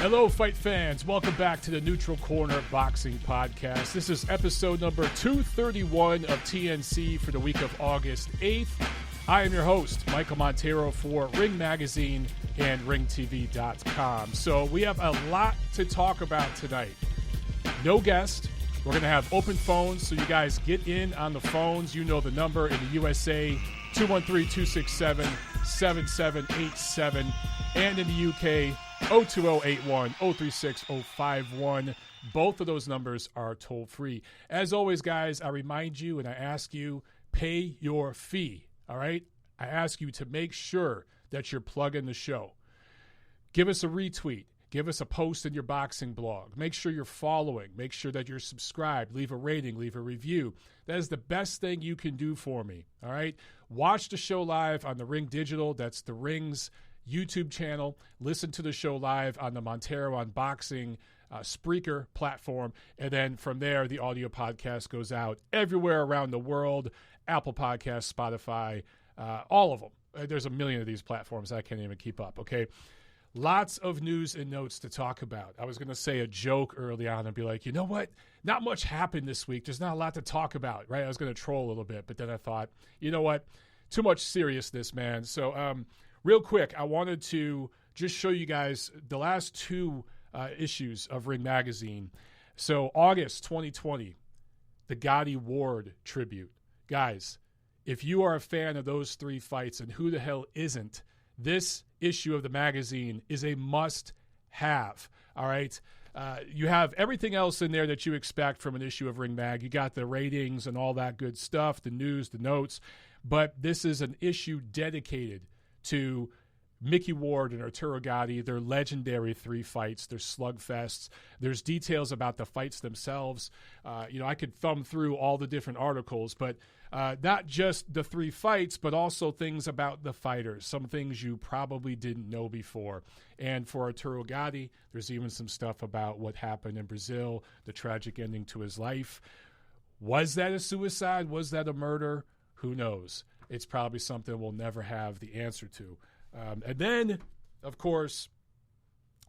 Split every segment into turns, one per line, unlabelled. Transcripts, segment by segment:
Hello, fight fans. Welcome back to the Neutral Corner Boxing Podcast. This is episode number 231 of TNC for the week of August 8th. I am your host, Michael Montero for Ring Magazine and RingTV.com. So we have a lot to talk about tonight. No guest. We're going to have open phones, so you guys get in on the phones. You know the number in the USA, 213-267-7787, and in the UK, 02081-036-051. Both of those numbers are toll-free. As always, guys, I remind you and I ask you, pay your fee, all right? I ask you to make sure that you're plugging the show. Give us a retweet. Give us a post in your boxing blog. Make sure you're following. Make sure that you're subscribed. Leave a rating. Leave a review. That is the best thing you can do for me, all right? Watch the show live on the Ring Digital. That's the Ring's YouTube channel. Listen to the show live on the Montero on Boxing Spreaker platform. And then from there, the audio podcast goes out everywhere around the world. Apple Podcasts, Spotify, all of them. There's a million of these platforms. I can't even keep up, okay? Lots of news and notes to talk about. I was going to say a joke early on and be like, you know what? Not much happened this week. There's not a lot to talk about, right? I was going to troll a little bit, but then I thought, you know what? Too much seriousness, man. So, real quick, I wanted to just show you guys the last two issues of Ring Magazine. So August 2020, the Gotti Ward tribute. Guys, if you are a fan of those three fights, and who the hell isn't, this issue of the magazine is a must-have, all right? You have everything else in there that you expect from an issue of Ring Mag. You got the ratings and all that good stuff, the news, the notes, but this is an issue dedicated to Mickey Ward and Arturo Gatti, their legendary three fights, their slugfests. There's details about the fights themselves. I could thumb through all the different articles, but not just the three fights, but also things about the fighters, some things you probably didn't know before. And for Arturo Gatti, there's even some stuff about what happened in Brazil, the tragic ending to his life. Was that a suicide? Was that a murder? Who knows? It's probably something we'll never have the answer to. And then, of course,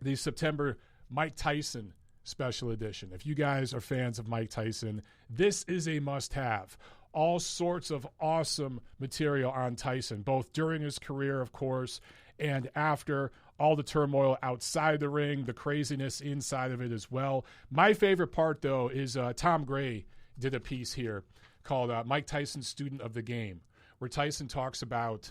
the September Mike Tyson special edition. If you guys are fans of Mike Tyson, this is a must-have. All sorts of awesome material on Tyson, both during his career, of course, and after. All the turmoil outside the ring, the craziness inside of it as well. My favorite part, though, is Tom Gray did a piece here called Mike Tyson, Student of the Game, where Tyson talks about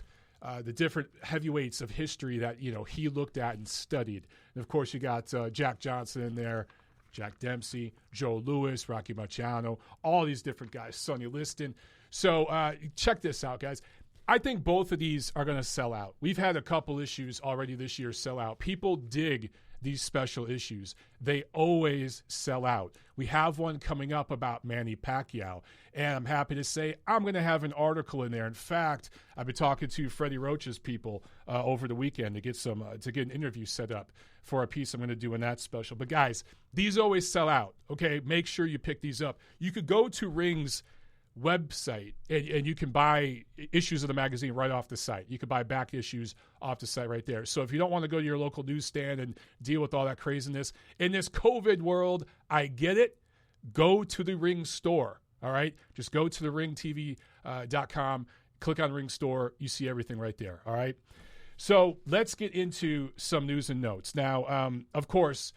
the different heavyweights of history that, he looked at and studied. And, of course, you got Jack Johnson in there, Jack Dempsey, Joe Louis, Rocky Marciano, all these different guys, Sonny Liston. So check this out, guys. I think both of these are going to sell out. We've had a couple issues already this year sell out. People dig these special issues. They always sell out. We have one coming up about Manny Pacquiao, and I'm happy to say I'm going to have an article in there. In fact, I've been talking to Freddie Roach's people over the weekend to get an interview set up for a piece I'm going to do in that special. But guys, these always sell out. Okay, make sure you pick these up. You could go to Ring's website and you can buy issues of the magazine right off the site. You can buy back issues off the site right there. So if you don't want to go to your local newsstand and deal with all that craziness in this COVID world, I get it. Go to the Ring store. All right, just go to the ringtv.com, click on Ring store. You see everything right there. All right, so let's get into some news and notes now. Of course,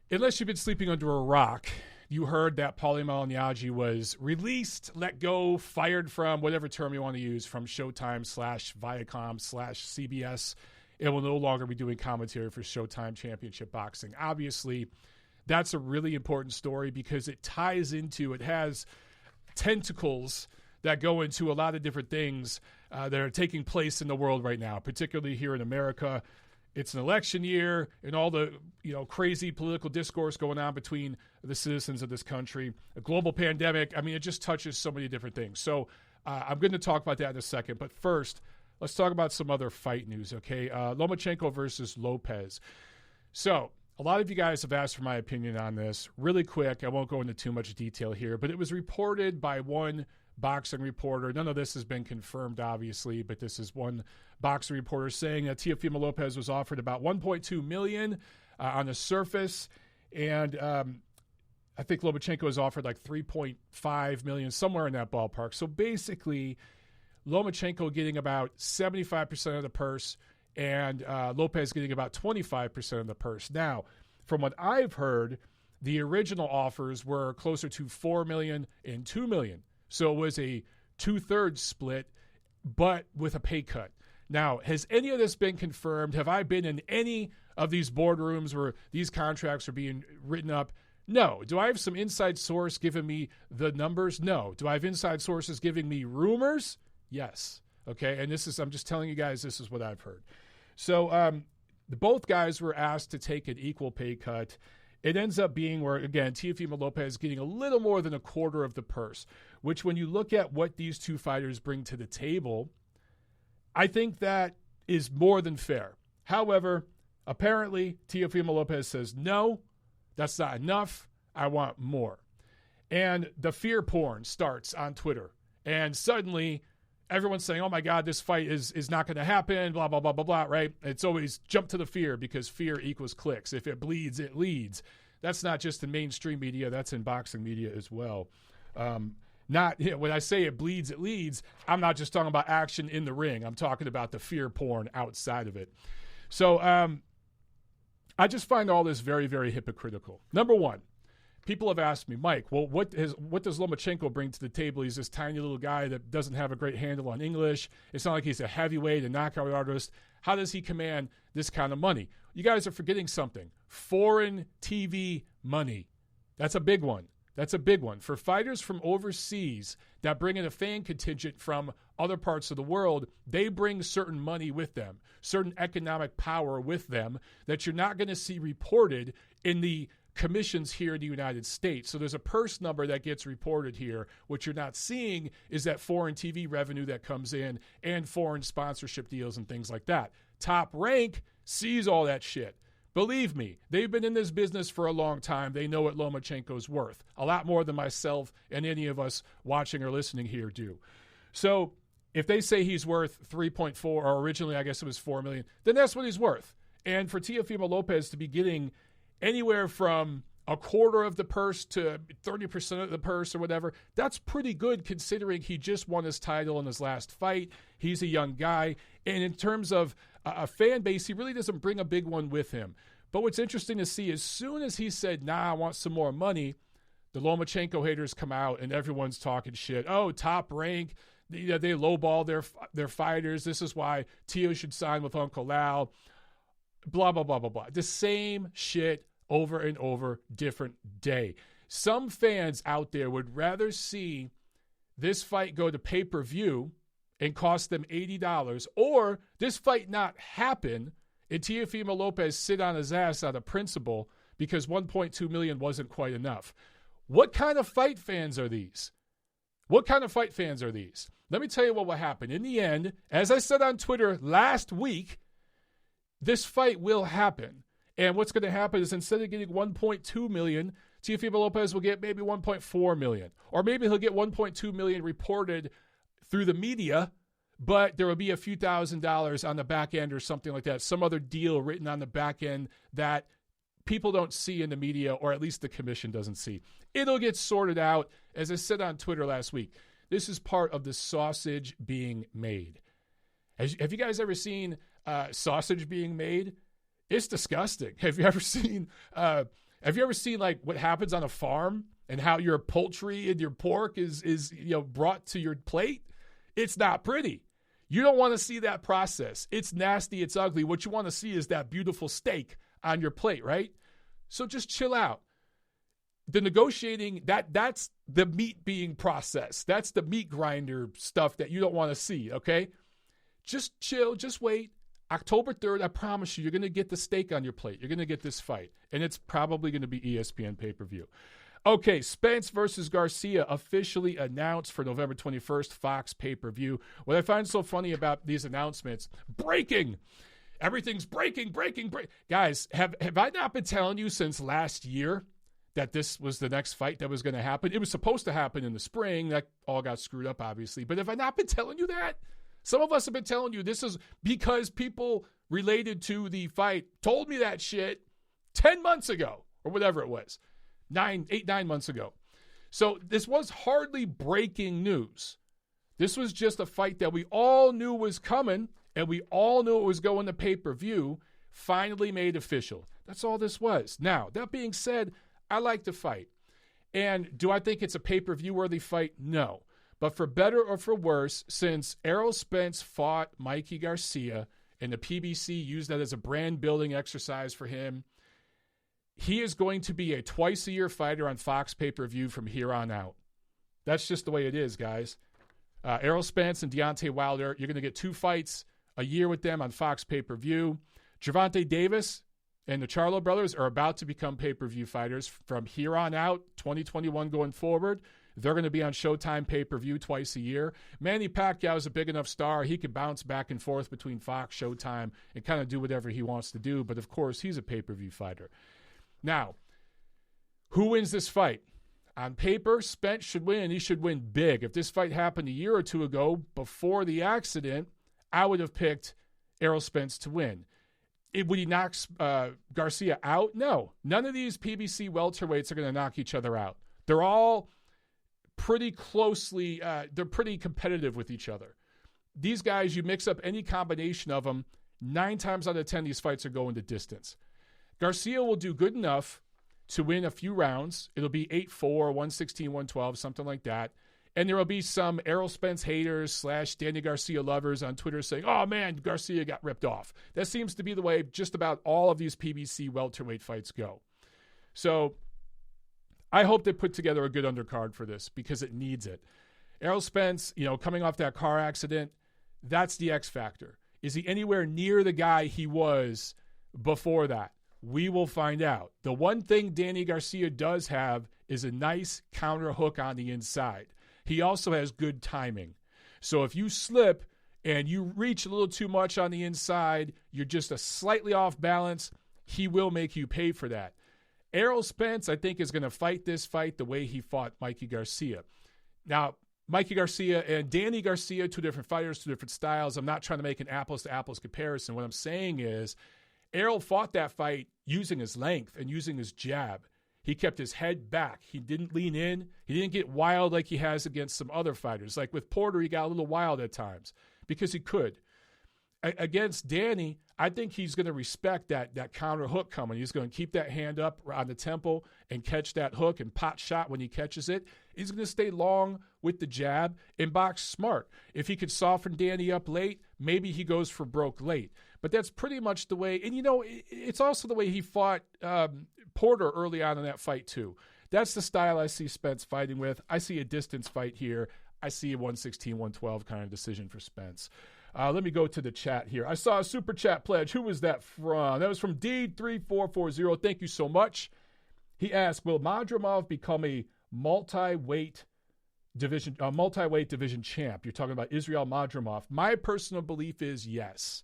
unless you've been sleeping under a rock, you heard that Paulie Malignaggi was released, let go, fired from, whatever term you want to use, from Showtime / Viacom / CBS. It will no longer be doing commentary for Showtime Championship Boxing. Obviously, that's a really important story because it has tentacles that go into a lot of different things that are taking place in the world right now, particularly here in America. It's an election year and all the crazy political discourse going on between the citizens of this country, a global pandemic. I mean, it just touches so many different things. So I'm going to talk about that in a second. But first, let's talk about some other fight news, okay? Lomachenko versus Lopez. So a lot of you guys have asked for my opinion on this. Really quick, I won't go into too much detail here, but it was reported by one boxing reporter. None of this has been confirmed, obviously, but this is one boxing reporter saying that Teofimo Lopez was offered about $1.2 million on the surface. And I think Lomachenko has offered like $3.5 million, somewhere in that ballpark. So basically, Lomachenko getting about 75% of the purse and Lopez getting about 25% of the purse. Now, from what I've heard, the original offers were closer to $4 million and $2 million. So it was a 2/3 split, but with a pay cut. Now, has any of this been confirmed? Have I been in any of these boardrooms where these contracts are being written up? No. Do I have some inside source giving me the numbers? No. Do I have inside sources giving me rumors? Yes. Okay, and I'm just telling you guys, this is what I've heard. So both guys were asked to take an equal pay cut. It ends up being where, again, Teofimo Lopez getting a little more than a quarter of the purse, which when you look at what these two fighters bring to the table, I think that is more than fair. However, apparently Teofimo Lopez says, no, that's not enough. I want more. And the fear porn starts on Twitter. And suddenly everyone's saying, oh, my God, this fight is not going to happen, blah, blah, blah, blah, blah, right? It's always jump to the fear because fear equals clicks. If it bleeds, it leads. That's not just in mainstream media. That's in boxing media as well. When I say it bleeds, it leads, I'm not just talking about action in the ring. I'm talking about the fear porn outside of it. So I just find all this very, very hypocritical. Number one, people have asked me, Mike, well, what does Lomachenko bring to the table? He's this tiny little guy that doesn't have a great handle on English. It's not like he's a heavyweight, a knockout artist. How does he command this kind of money? You guys are forgetting something. Foreign TV money. That's a big one. That's a big one. For fighters from overseas that bring in a fan contingent from other parts of the world, they bring certain money with them, certain economic power with them that you're not going to see reported in the commissions here in the United States. So there's a purse number that gets reported here. What you're not seeing is that foreign TV revenue that comes in and foreign sponsorship deals and things like that. Top Rank sees all that shit. Believe me, they've been in this business for a long time. They know what Lomachenko's worth. A lot more than myself and any of us watching or listening here do. So if they say he's worth 3.4, or originally I guess it was 4 million, then that's what he's worth. And for Teofimo Lopez to be getting anywhere from a quarter of the purse to 30% of the purse or whatever, that's pretty good considering he just won his title in his last fight. He's a young guy. And in terms of a fan base, he really doesn't bring a big one with him. But what's interesting to see, as soon as he said, I want some more money, the Lomachenko haters come out and everyone's talking shit. Oh, Top Rank, they lowball their fighters. This is why Teo should sign with Uncle Lau. Blah, blah, blah, blah, blah. The same shit over and over, different day. Some fans out there would rather see this fight go to pay-per-view and cost them $80, or this fight not happen and Teofimo Lopez sit on his ass out of principle because $1.2 million wasn't quite enough. What kind of fight fans are these? What kind of fight fans are these? Let me tell you what will happen. In the end, as I said on Twitter last week, this fight will happen. And what's going to happen is instead of getting $1.2 million, Teofimo Lopez will get maybe $1.4 million. Or maybe he'll get $1.2 million reported through the media, but there will be a few $1,000s on the back end or something like that. Some other deal written on the back end that people don't see in the media, or at least the commission doesn't see. It'll get sorted out. As I said on Twitter last week, this is part of the sausage being made. Have you guys ever seen sausage being made? It's disgusting. Have you ever seen like what happens on a farm and how your poultry and your pork is brought to your plate? It's not pretty. You don't want to see that process. It's nasty. It's ugly. What you want to see is that beautiful steak on your plate, right? So just chill out. The negotiating, that's the meat being processed. That's the meat grinder stuff that you don't want to see, okay? Just chill. Just wait. October 3rd, I promise you, you're going to get the steak on your plate. You're going to get this fight. And it's probably going to be ESPN pay-per-view. Okay, Spence versus Garcia officially announced for November 21st, Fox pay-per-view. What I find so funny about these announcements, breaking. Everything's breaking. Guys, have I not been telling you since last year that this was the next fight that was going to happen? It was supposed to happen in the spring. That all got screwed up, obviously. But have I not been telling you that? Some of us have been telling you this is because people related to the fight told me that shit. 10 months ago, or whatever it was, 9 months ago. So this was hardly breaking news. This was just a fight that we all knew was coming, and we all knew it was going to pay-per-view, finally made official. That's all this was. Now, that being said, I like the fight. And do I think it's a pay-per-view worthy fight? No. But for better or for worse, since Errol Spence fought Mikey Garcia and the PBC used that as a brand-building exercise for him, he is going to be a twice-a-year fighter on Fox pay-per-view from here on out. That's just the way it is, guys. Errol Spence and Deontay Wilder, you're going to get 2 fights a year with them on Fox pay-per-view. Gervonta Davis and the Charlo brothers are about to become pay-per-view fighters from here on out, 2021 going forward. They're going to be on Showtime pay-per-view twice a year. Manny Pacquiao is a big enough star. He could bounce back and forth between Fox, Showtime, and kind of do whatever he wants to do. But, of course, he's a pay-per-view fighter. Now, who wins this fight? On paper, Spence should win, and he should win big. If this fight happened a year or two ago before the accident, I would have picked Errol Spence to win. Would he knock Garcia out? No. None of these PBC welterweights are going to knock each other out. They're all pretty closely, they're pretty competitive with each other. These guys, you mix up any combination of them, 9 times out of 10, these fights are going to distance. Garcia will do good enough to win a few rounds. It'll be 8-4, 116-112, something like that. And there will be some Errol Spence haters / Danny Garcia lovers on Twitter saying, oh, man, Garcia got ripped off. That seems to be the way just about all of these PBC welterweight fights go. So I hope they put together a good undercard for this because it needs it. Errol Spence, coming off that car accident, that's the X factor. Is he anywhere near the guy he was before that? We will find out. The one thing Danny Garcia does have is a nice counter hook on the inside. He also has good timing. So if you slip and you reach a little too much on the inside, you're just a slightly off balance, he will make you pay for that. Errol Spence, I think, is going to fight this fight the way he fought Mikey Garcia. Now, Mikey Garcia and Danny Garcia, 2 different fighters, 2 different styles. I'm not trying to make an apples-to-apples comparison. What I'm saying is Errol fought that fight using his length and using his jab. He kept his head back. He didn't lean in. He didn't get wild like he has against some other fighters. Like with Porter, he got a little wild at times because he could. Against Danny, I think he's going to respect that counter hook coming. He's going to keep that hand up on the temple and catch that hook and pot shot when he catches it. He's going to stay long with the jab and box smart. If he could soften Danny up late, maybe he goes for broke late. But that's pretty much the way. And, it's also the way he fought Porter early on in that fight, too. That's the style I see Spence fighting with. I see a distance fight here. I see a 116-112 kind of decision for Spence. Let me go to the chat here. I saw a super chat pledge. Who was that from? That was from D3440. Thank you so much. He asked, will Madrimov become a multi-weight division champ? You're talking about Israel Madrimov. My personal belief is yes.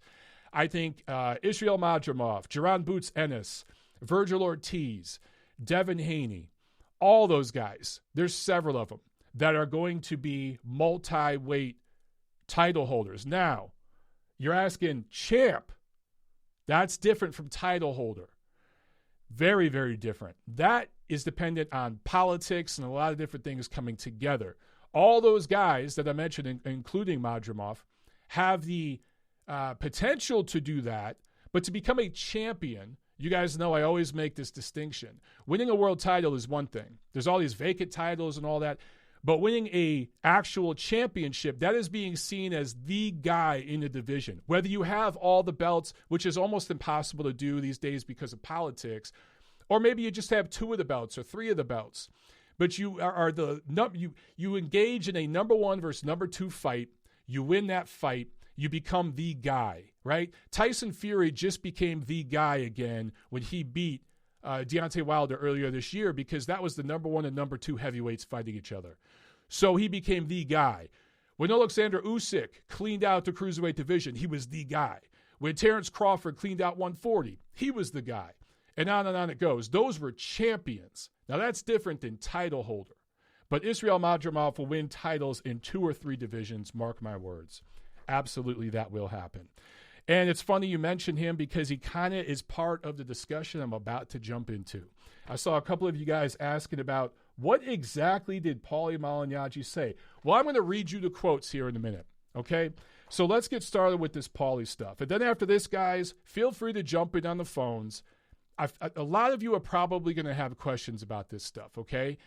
I think Israel Madrimov, Jaron Boots Ennis, Virgil Ortiz, Devin Haney, all those guys, there's several of them that are going to be multi-weight title holders. Now, you're asking champ. That's different from title holder. Very, very different. That is dependent on politics and a lot of different things coming together. All those guys that I mentioned, including Madrimov, have the potential to do that, but to become a champion, you guys know I always make this distinction. Winning a world title is one thing. There's all these vacant titles and all that. But winning a actual championship, that is being seen as the guy in the division. Whether you have all the belts, which is almost impossible to do these days because of politics, or maybe you just have 2 of the belts or 3 of the belts, but you are you engage in a number 1 versus number 2 fight, you win that fight, you become the guy, right? Tyson Fury just became the guy again when he beat Deontay Wilder earlier this year because that was the number 1 and number 2 heavyweights fighting each other. So he became the guy. When Alexander Usyk cleaned out the cruiserweight division, he was the guy. When Terrence Crawford cleaned out 140, he was the guy. And on it goes. Those were champions. Now that's different than title holder. But Israel Madrimov will win titles in 2 or 3 divisions, mark my words. Absolutely that will happen. And it's funny you mentioned him because he kind of is part of the discussion I'm about to jump into. I saw a couple of you guys asking about what exactly did Paulie Malignaggi say? Well, I'm going to read you the quotes here in a minute, okay? So let's get started with this Paulie stuff. And then after this, guys, feel free to jump in on the phones. A lot of you are probably going to have questions about this stuff, okay?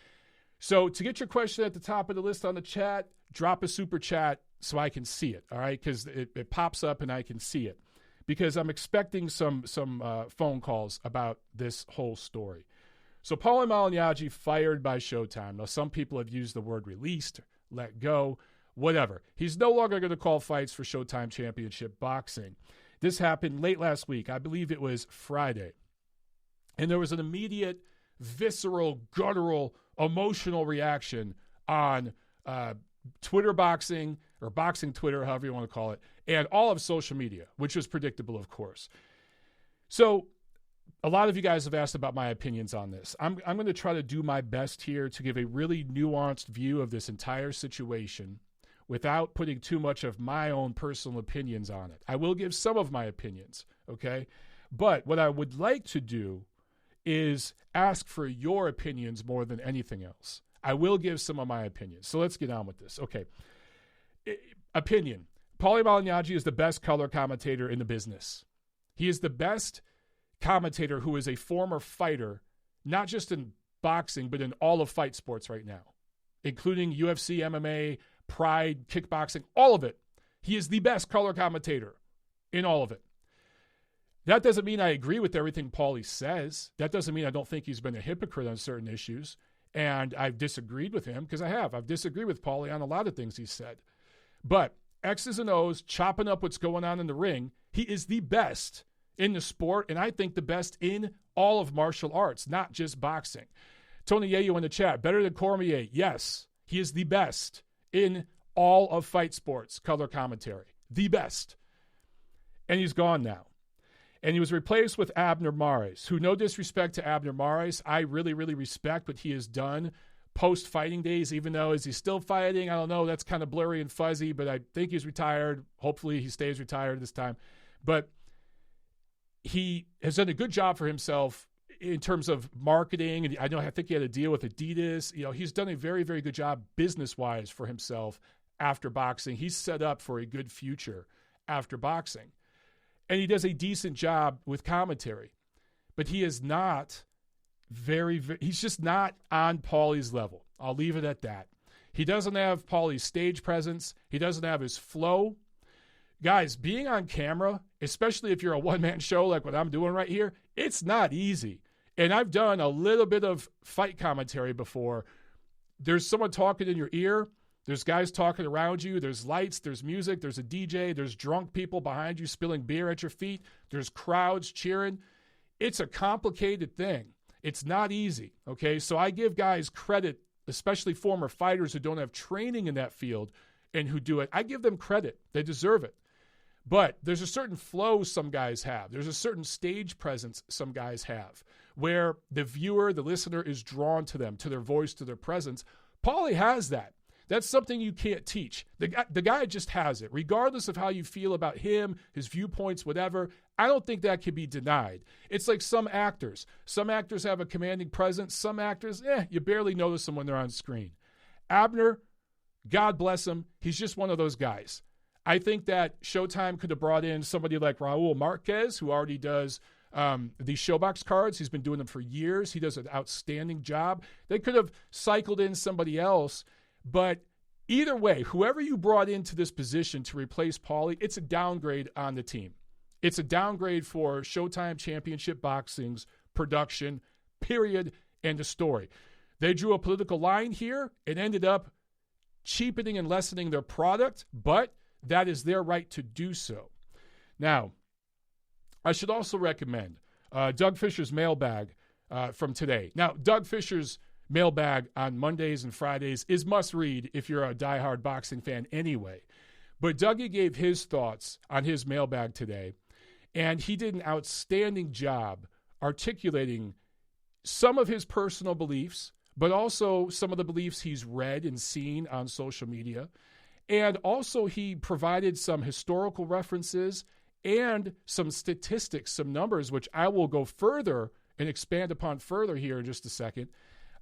So to get your question at the top of the list on the chat, drop a super chat so I can see it, all right? Because it pops up and I can see it. Because I'm expecting some phone calls about this whole story. So Paulie Malignaggi fired by Showtime. Now, some people have used the word released, let go, whatever. He's no longer going to call fights for Showtime Championship Boxing. This happened late last week. I believe it was Friday. And there was an immediate, visceral, guttural, emotional reaction on Twitter boxing, or boxing Twitter, however you want to call it, and all of social media, which was predictable, of course. So a lot of you guys have asked about my opinions on this. I'm going to try to do my best here to give a really nuanced view of this entire situation without putting too much of my own personal opinions on it. I will give some of my opinions, okay? But what I would like to do is ask for your opinions more than anything else. I will give some of my opinions. So let's get on with this. Okay. Opinion. Paulie Malignaggi is the best color commentator in the business. He is the best commentator who is a former fighter, not just in boxing, but in all of fight sports right now, including UFC, MMA, Pride, kickboxing, all of it. He is the best color commentator in all of it. That doesn't mean I agree with everything Paulie says. That doesn't mean I don't think he's been a hypocrite on certain issues. And I've disagreed with him because I have. I've disagreed with Paulie on a lot of things he said. But X's and O's, chopping up what's going on in the ring, he is the best in the sport, and I think the best in all of martial arts, not just boxing. Tony Yayo in the chat, better than Cormier. Yes, he is the best in all of fight sports, color commentary. The best. And he's gone now. And he was replaced with Abner Mares, who, no disrespect to Abner Mares, I really, really respect what he has done post-fighting days, even though is he still fighting? I don't know. That's kind of blurry and fuzzy, but I think he's retired. Hopefully he stays retired this time. But he has done a good job for himself in terms of marketing. And I think he had a deal with Adidas. You know, he's done a very, very good job business-wise for himself after boxing. He's set up for a good future after boxing. And he does a decent job with commentary. But he is not he's just not on Paulie's level. I'll leave it at that. He doesn't have Paulie's stage presence. He doesn't have his flow. Guys, being on camera, especially if you're a one-man show like what I'm doing right here, it's not easy. And I've done a little bit of fight commentary before. There's someone talking in your ear. There's guys talking around you. There's lights. There's music. There's a DJ. There's drunk people behind you spilling beer at your feet. There's crowds cheering. It's a complicated thing. It's not easy, okay? So I give guys credit, especially former fighters who don't have training in that field and who do it. I give them credit. They deserve it. But there's a certain flow some guys have. There's a certain stage presence some guys have where the viewer, the listener is drawn to them, to their voice, to their presence. Paulie has that. That's something you can't teach. The guy just has it. Regardless of how you feel about him, his viewpoints, whatever, I don't think that can be denied. It's like some actors. Some actors have a commanding presence. Some actors, you barely notice them when they're on screen. Abner, God bless him, he's just one of those guys. I think that Showtime could have brought in somebody like Raul Marquez, who already does these Showbox cards. He's been doing them for years. He does an outstanding job. They could have cycled in somebody else. But either way, whoever you brought into this position to replace Paulie, it's a downgrade on the team. It's a downgrade for Showtime Championship Boxing's production, period, end of story. They drew a political line here. It ended up cheapening and lessening their product, but that is their right to do so. Now, I should also recommend Doug Fisher's mailbag from today. Now, Doug Fisher's mailbag on Mondays and Fridays is must-read if you're a diehard boxing fan anyway. But Dougie gave his thoughts on his mailbag today, and he did an outstanding job articulating some of his personal beliefs, but also some of the beliefs he's read and seen on social media. And also he provided some historical references and some statistics, some numbers, which I will go further and expand upon further here in just a second,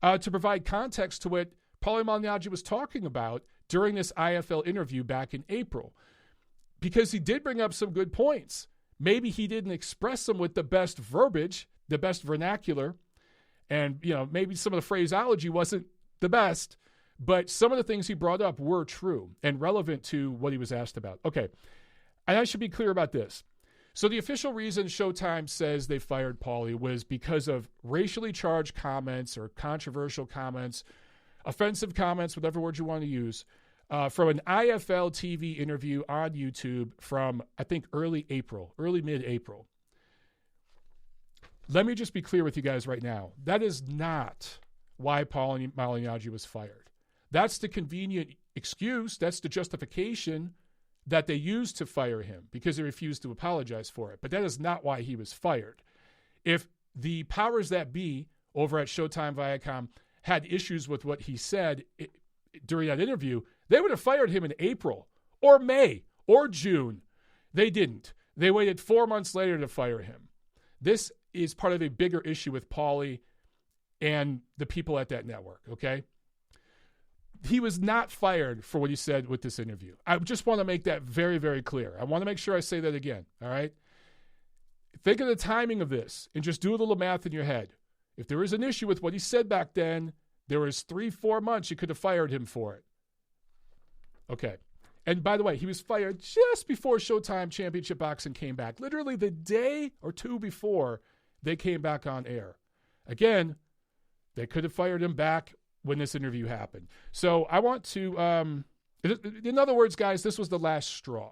to provide context to what Paulie Malignaggi was talking about during this IFL interview back in April. Because he did bring up some good points. Maybe he didn't express them with the best verbiage, the best vernacular, and maybe some of the phraseology wasn't the best, but some of the things he brought up were true and relevant to what he was asked about. Okay, and I should be clear about this. So the official reason Showtime says they fired Paulie was because of racially charged comments or controversial comments, offensive comments, whatever word you want to use, from an IFL TV interview on YouTube from, I think, early mid-April. Let me just be clear with you guys right now. That is not why Paulie Malignaggi was fired. That's the convenient excuse. That's the justification that they used to fire him because he refused to apologize for it. But that is not why he was fired. If the powers that be over at Showtime Viacom had issues with what he said during that interview, they would have fired him in April or May or June. They didn't. They waited 4 months later to fire him. This is part of a bigger issue with Paulie and the people at that network, okay? He was not fired for what he said with this interview. I just want to make that very, very clear. I want to make sure I say that again, all right? Think of the timing of this and just do a little math in your head. If there was an issue with what he said back then, there was 3-4 months you could have fired him for it. Okay. And by the way, he was fired just before Showtime Championship Boxing came back, literally the day or two before they came back on air. Again, they could have fired him back when this interview happened. So I want to, in other words, guys, this was the last straw.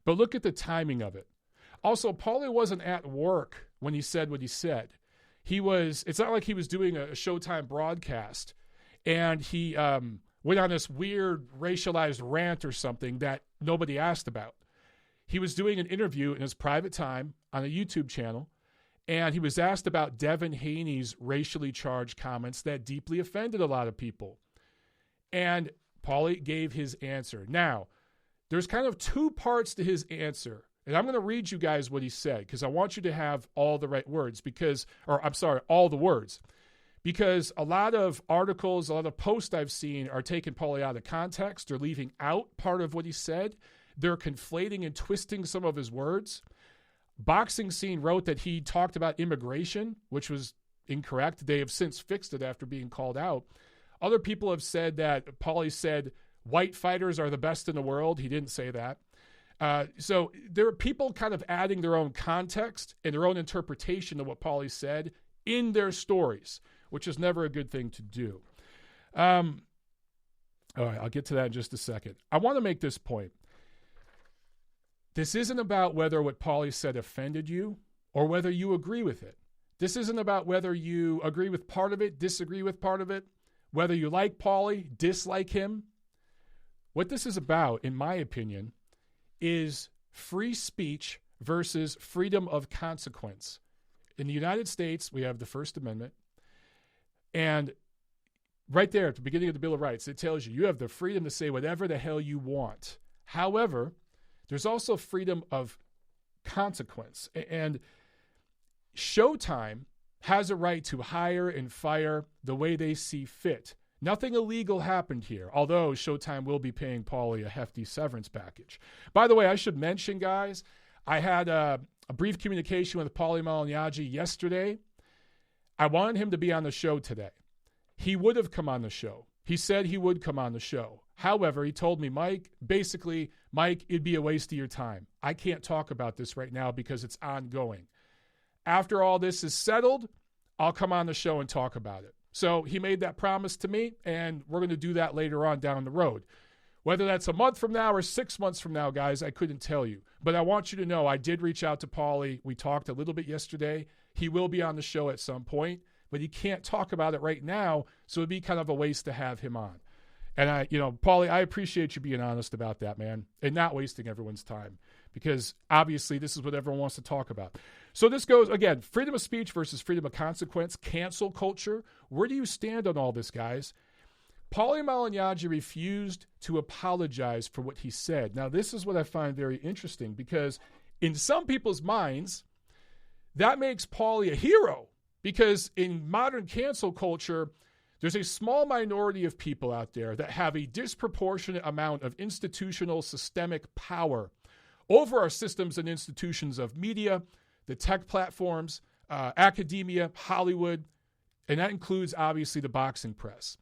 But look at the timing of it. Also, Paulie wasn't at work when he said what he said. It's not like he was doing a Showtime broadcast and he went on this weird racialized rant or something that nobody asked about. He was doing an interview in his private time on a YouTube channel, and he was asked about Devin Haney's racially charged comments that deeply offended a lot of people. And Paulie gave his answer. Now, there's kind of two parts to his answer. And I'm going to read you guys what he said because I want you to have all the right words all the words. Because a lot of articles, a lot of posts I've seen are taking Paulie out of context. They're leaving out part of what he said. They're conflating and twisting some of his words. Boxing Scene wrote that he talked about immigration, which was incorrect. They have since fixed it after being called out. Other people have said that Paulie said white fighters are the best in the world. He didn't say that. So there are people kind of adding their own context and their own interpretation of what Paulie said in their stories, which is never a good thing to do. All right, I'll get to that in just a second. I want to make this point. This isn't about whether what Paulie said offended you or whether you agree with it. This isn't about whether you agree with part of it, disagree with part of it, whether you like Paulie, dislike him. What this is about, in my opinion, is free speech versus freedom of consequence. In the United States, we have the First Amendment. And right there at the beginning of the Bill of Rights, it tells you have the freedom to say whatever the hell you want. However, there's also freedom of consequence. And Showtime has a right to hire and fire the way they see fit. Nothing illegal happened here, although Showtime will be paying Paulie a hefty severance package. By the way, I should mention, guys, I had a brief communication with Paulie Malignaggi yesterday. I wanted him to be on the show today. He would have come on the show. He said he would come on the show. However, he told me, Mike, it'd be a waste of your time. I can't talk about this right now because it's ongoing. After all this is settled, I'll come on the show and talk about it. So he made that promise to me, and we're going to do that later on down the road. Whether that's a month from now or 6 months from now, guys, I couldn't tell you. But I want you to know I did reach out to Paulie. We talked a little bit yesterday. He will be on the show at some point, but he can't talk about it right now, so it'd be kind of a waste to have him on. And Paulie, I appreciate you being honest about that, man, and not wasting everyone's time because obviously this is what everyone wants to talk about. So this goes, again, freedom of speech versus freedom of consequence, cancel culture. Where do you stand on all this, guys? Paulie Malignaggi refused to apologize for what he said. Now, this is what I find very interesting because In some people's minds, that makes Paulie a hero because in modern cancel culture, there's a small minority of people out there that have a disproportionate amount of institutional systemic power over our systems and institutions of media, the tech platforms, academia, Hollywood, and that includes, obviously, the boxing press.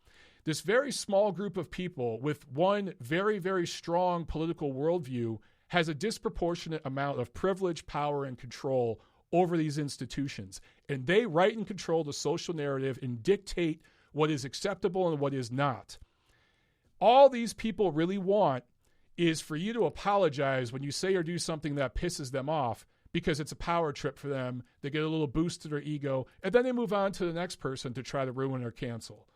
This very small group of people with one very, very strong political worldview has a disproportionate amount of privilege, power, and control over these institutions. And they write and control the social narrative and dictate what is acceptable and what is not. All these people really want is for you to apologize when you say or do something that pisses them off because it's a power trip for them. They get a little boost to their ego, and then they move on to the next person to try to ruin or cancel.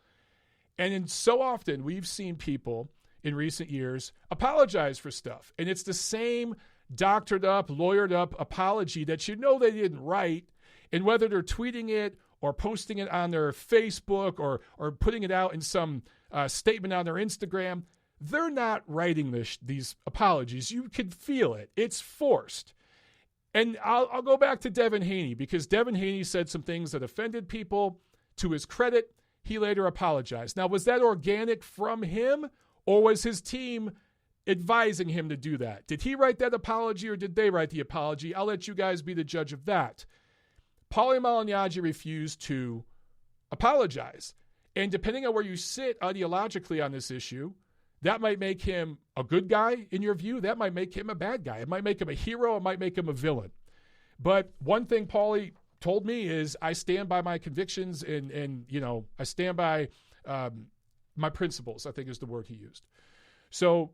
And so often we've seen people in recent years apologize for stuff. And it's the same doctored up, lawyered up apology that you know they didn't write. And whether they're tweeting it or posting it on their Facebook or putting it out in some statement on their Instagram, they're not writing these apologies. You can feel it. It's forced. And I'll go back to Devin Haney because Devin Haney said some things that offended people. To his credit, he later apologized. Now, was that organic from him, or was his team advising him to do that? Did he write that apology, or did they write the apology? I'll let you guys be the judge of that. Paulie Malignaggi refused to apologize. And depending on where you sit ideologically on this issue, that might make him a good guy in your view. That might make him a bad guy. It might make him a hero. It might make him a villain. But one thing Paulie told me is I stand by my convictions and I stand by my principles, I think is the word he used. So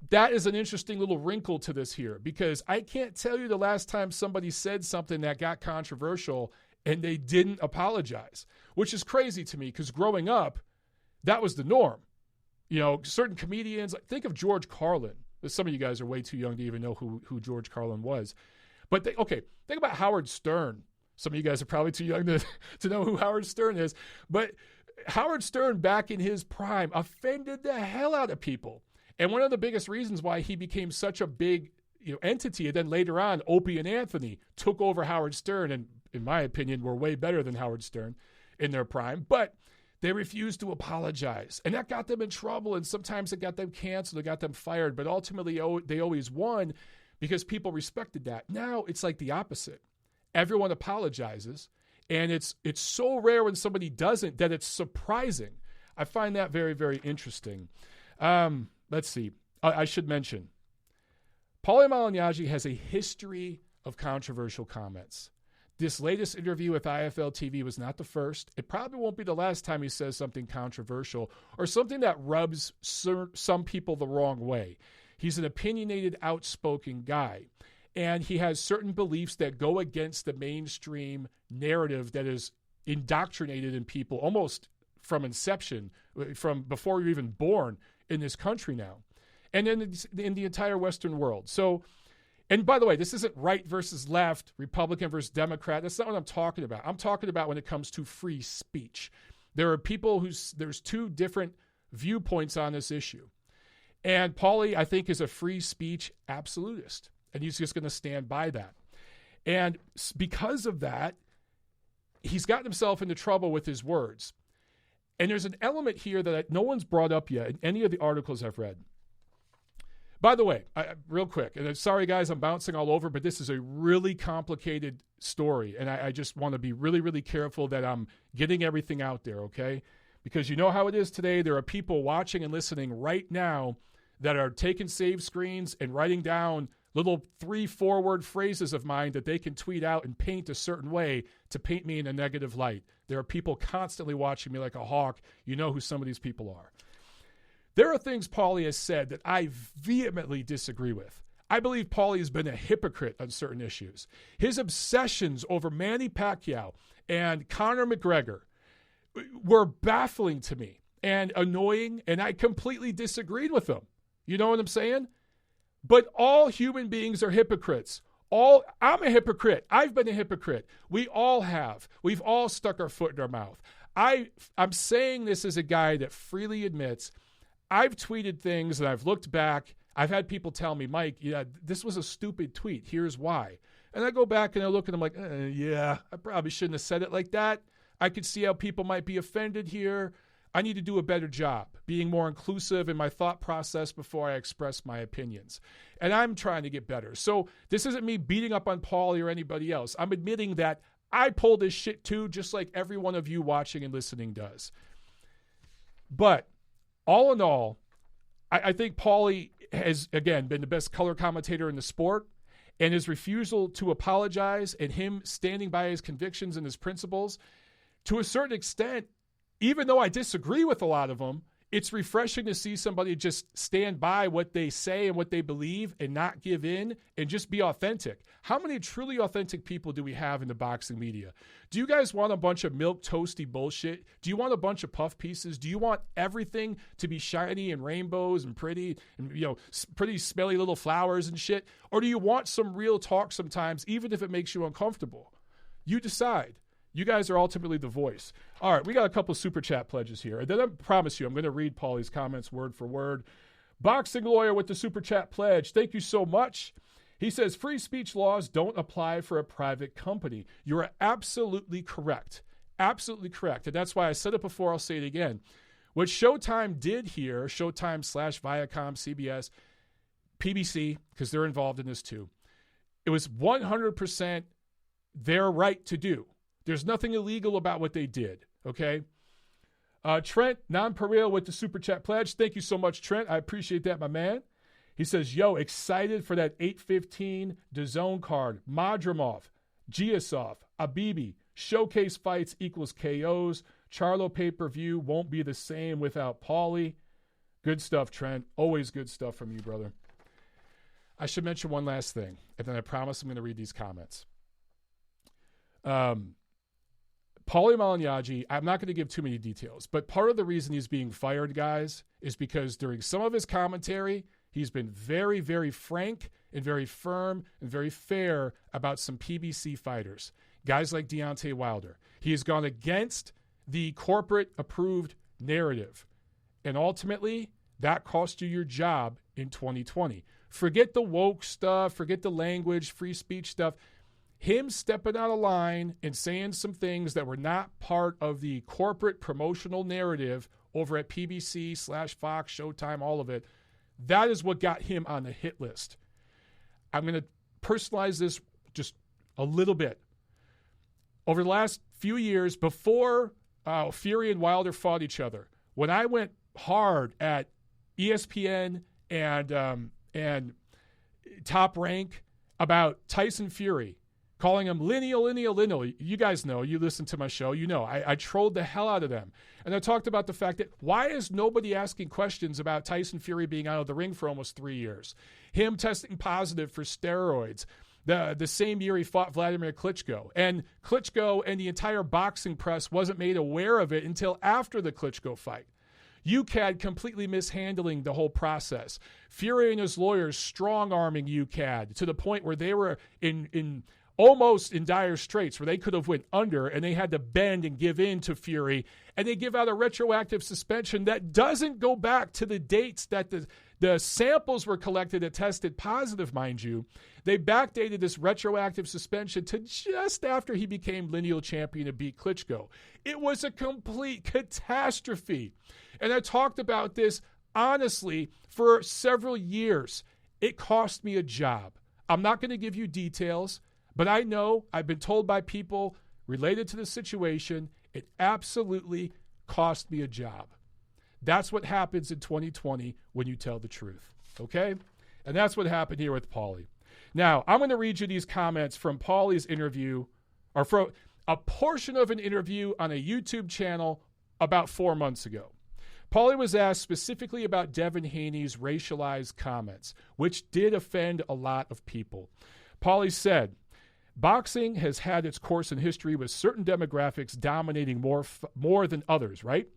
that is an interesting little wrinkle to this here because I can't tell you the last time somebody said something that got controversial and they didn't apologize, which is crazy to me because growing up, that was the norm. Certain comedians, think of George Carlin. Some of you guys are way too young to even know who George Carlin was. But think about Howard Stern. Some of you guys are probably too young to know who Howard Stern is. But Howard Stern, back in his prime, offended the hell out of people. And one of the biggest reasons why he became such a big entity, and then later on, Opie and Anthony took over Howard Stern, and in my opinion, were way better than Howard Stern in their prime. But they refused to apologize. And that got them in trouble, and sometimes it got them canceled, it got them fired. But ultimately, they always won because people respected that. Now it's like the opposite. Everyone apologizes, and it's so rare when somebody doesn't that it's surprising. I find that very, very interesting. Let's see. I should mention, Paulie Malignaggi has a history of controversial comments. This latest interview with IFL TV was not the first. It probably won't be the last time he says something controversial or something that rubs some people the wrong way. He's an opinionated, outspoken guy, and he has certain beliefs that go against the mainstream narrative that is indoctrinated in people almost from inception, from before you're even born in this country now, and in the entire Western world. So, and by the way, this isn't right versus left, Republican versus Democrat. That's not what I'm talking about. I'm talking about when it comes to free speech. There are people there's two different viewpoints on this issue. And Paulie, I think, is a free speech absolutist, and he's just going to stand by that. And because of that, he's gotten himself into trouble with his words. And there's an element here that no one's brought up yet in any of the articles I've read. By the way, real quick, and sorry, guys, I'm bouncing all over, but this is a really complicated story, and I just want to be really, really careful that I'm getting everything out there, okay? Because you know how it is today. There are people watching and listening right now that are taking save screens and writing down little 3-4 word phrases of mine that they can tweet out and paint a certain way to paint me in a negative light. There are people constantly watching me like a hawk. You know who some of these people are. There are things Paulie has said that I vehemently disagree with. I believe Paulie has been a hypocrite on certain issues. His obsessions over Manny Pacquiao and Conor McGregor were baffling to me and annoying, and I completely disagreed with them. You know what I'm saying? But all human beings are hypocrites. I'm a hypocrite. I've been a hypocrite. We all have. We've all stuck our foot in our mouth. I'm saying this as a guy that freely admits I've tweeted things and I've looked back I've had people tell me, Mike, yeah, this was a stupid tweet. Here's why. And I go back and I look and I'm like, yeah, I probably shouldn't have said it like that. I could see how people might be offended here. I need to do a better job being more inclusive in my thought process before I express my opinions. And I'm trying to get better. So this isn't me beating up on Paulie or anybody else. I'm admitting that I pull this shit too, just like every one of you watching and listening does. But all in all, I think Paulie has, again, been the best color commentator in the sport, and his refusal to apologize and him standing by his convictions and his principles, to a certain extent, even though I disagree with a lot of them, it's refreshing to see somebody just stand by what they say and what they believe and not give in and just be authentic. How many truly authentic people do we have in the boxing media? Do you guys want a bunch of milk toasty bullshit? Do you want a bunch of puff pieces? Do you want everything to be shiny and rainbows and pretty and, pretty smelly little flowers and shit? Or do you want some real talk sometimes, even if it makes you uncomfortable? You decide. You guys are ultimately the voice. All right, we got a couple super chat pledges here. And then I promise you, I'm going to read Paulie's comments word for word. Boxing Lawyer with the super chat pledge. Thank you so much. He says, free speech laws don't apply for a private company. You are absolutely correct. Absolutely correct. And that's why I said it before, I'll say it again. What Showtime did here, Showtime / Viacom, CBS, PBC, because they're involved in this too, it was 100% their right to do. There's nothing illegal about what they did, okay? Trent Nonpareil with the super chat pledge. Thank you so much, Trent. I appreciate that, my man. He says, yo, excited for that 8:15 DAZN card. Madrimov, Giasov, Abibi, showcase fights equals KOs. Charlo pay-per-view won't be the same without Paulie. Good stuff, Trent. Always good stuff from you, brother. I should mention one last thing, and then I promise I'm going to read these comments. Paulie Malignaggi, I'm not going to give too many details, but part of the reason he's being fired, guys, is because during some of his commentary, he's been very, very frank and very firm and very fair about some PBC fighters, guys like Deontay Wilder. He has gone against the corporate-approved narrative, and ultimately, that cost you your job in 2020. Forget the woke stuff, forget the language, free speech stuff. Him stepping out of line and saying some things that were not part of the corporate promotional narrative over at PBC / Fox, Showtime, all of it, that is what got him on the hit list. I'm going to personalize this just a little bit. Over the last few years, before Fury and Wilder fought each other, when I went hard at ESPN and Top Rank about Tyson Fury, calling him lineal. You guys know, you listen to my show, you know, I trolled the hell out of them. And I talked about the fact that why is nobody asking questions about Tyson Fury being out of the ring for almost 3 years? Him testing positive for steroids the same year he fought Vladimir Klitschko. And Klitschko and the entire boxing press wasn't made aware of it until after the Klitschko fight. UCAD completely mishandling the whole process. Fury and his lawyers strong-arming UCAD to the point where they were almost in dire straits, where they could have went under and they had to bend and give in to Fury, and they give out a retroactive suspension that doesn't go back to the dates that the samples were collected that tested positive, mind you. They backdated this retroactive suspension to just after he became lineal champion and beat Klitschko. It was a complete catastrophe. And I talked about this honestly for several years. It cost me a job. I'm not going to give you details, but I know, I've been told by people related to the situation, it absolutely cost me a job. That's what happens in 2020 when you tell the truth, okay? And that's what happened here with Paulie. Now, I'm going to read you these comments from Paulie's interview, or from a portion of an interview on a YouTube channel about 4 months ago. Paulie was asked specifically about Devin Haney's racialized comments, which did offend a lot of people. Paulie said, boxing has had its course in history with certain demographics dominating more than others, right?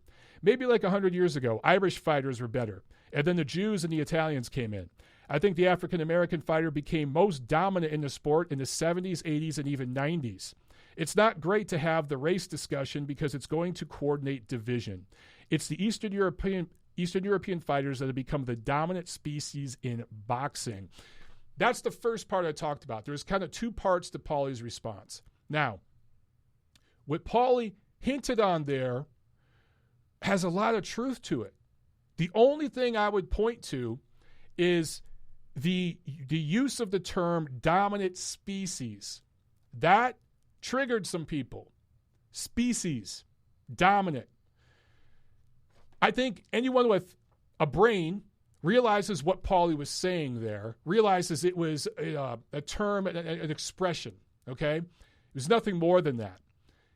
Maybe like 100 years ago, Irish fighters were better, and then the Jews and the Italians came in. I think the African-American fighter became most dominant in the sport in the 70s, 80s, and even 90s. It's not great to have the race discussion because it's going to coordinate division. It's the Eastern European Eastern European fighters that have become the dominant species in boxing. That's the first part I talked about. There's kind of two parts to Paulie's response. Now, what Paulie hinted on there has a lot of truth to it. The only thing I would point to is the use of the term dominant species. That triggered some people. Species, dominant. I think anyone with a brain realizes what Paulie was saying there, realizes it was a term, an expression, okay? It was nothing more than that.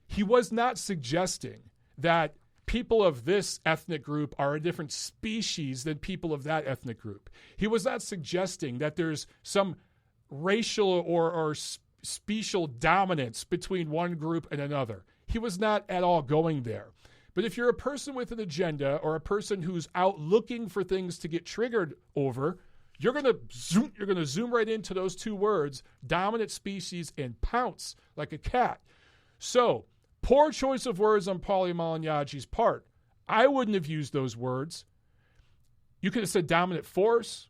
He was not suggesting that people of this ethnic group are a different species than people of that ethnic group. He was not suggesting that there's some racial or special dominance between one group and another. He was not at all going there. But if you're a person with an agenda or a person who's out looking for things to get triggered over, you're going to zoom right into those two words, dominant species, and pounce like a cat. So, poor choice of words on Paulie Malignaggi's part. I wouldn't have used those words. You could have said dominant force,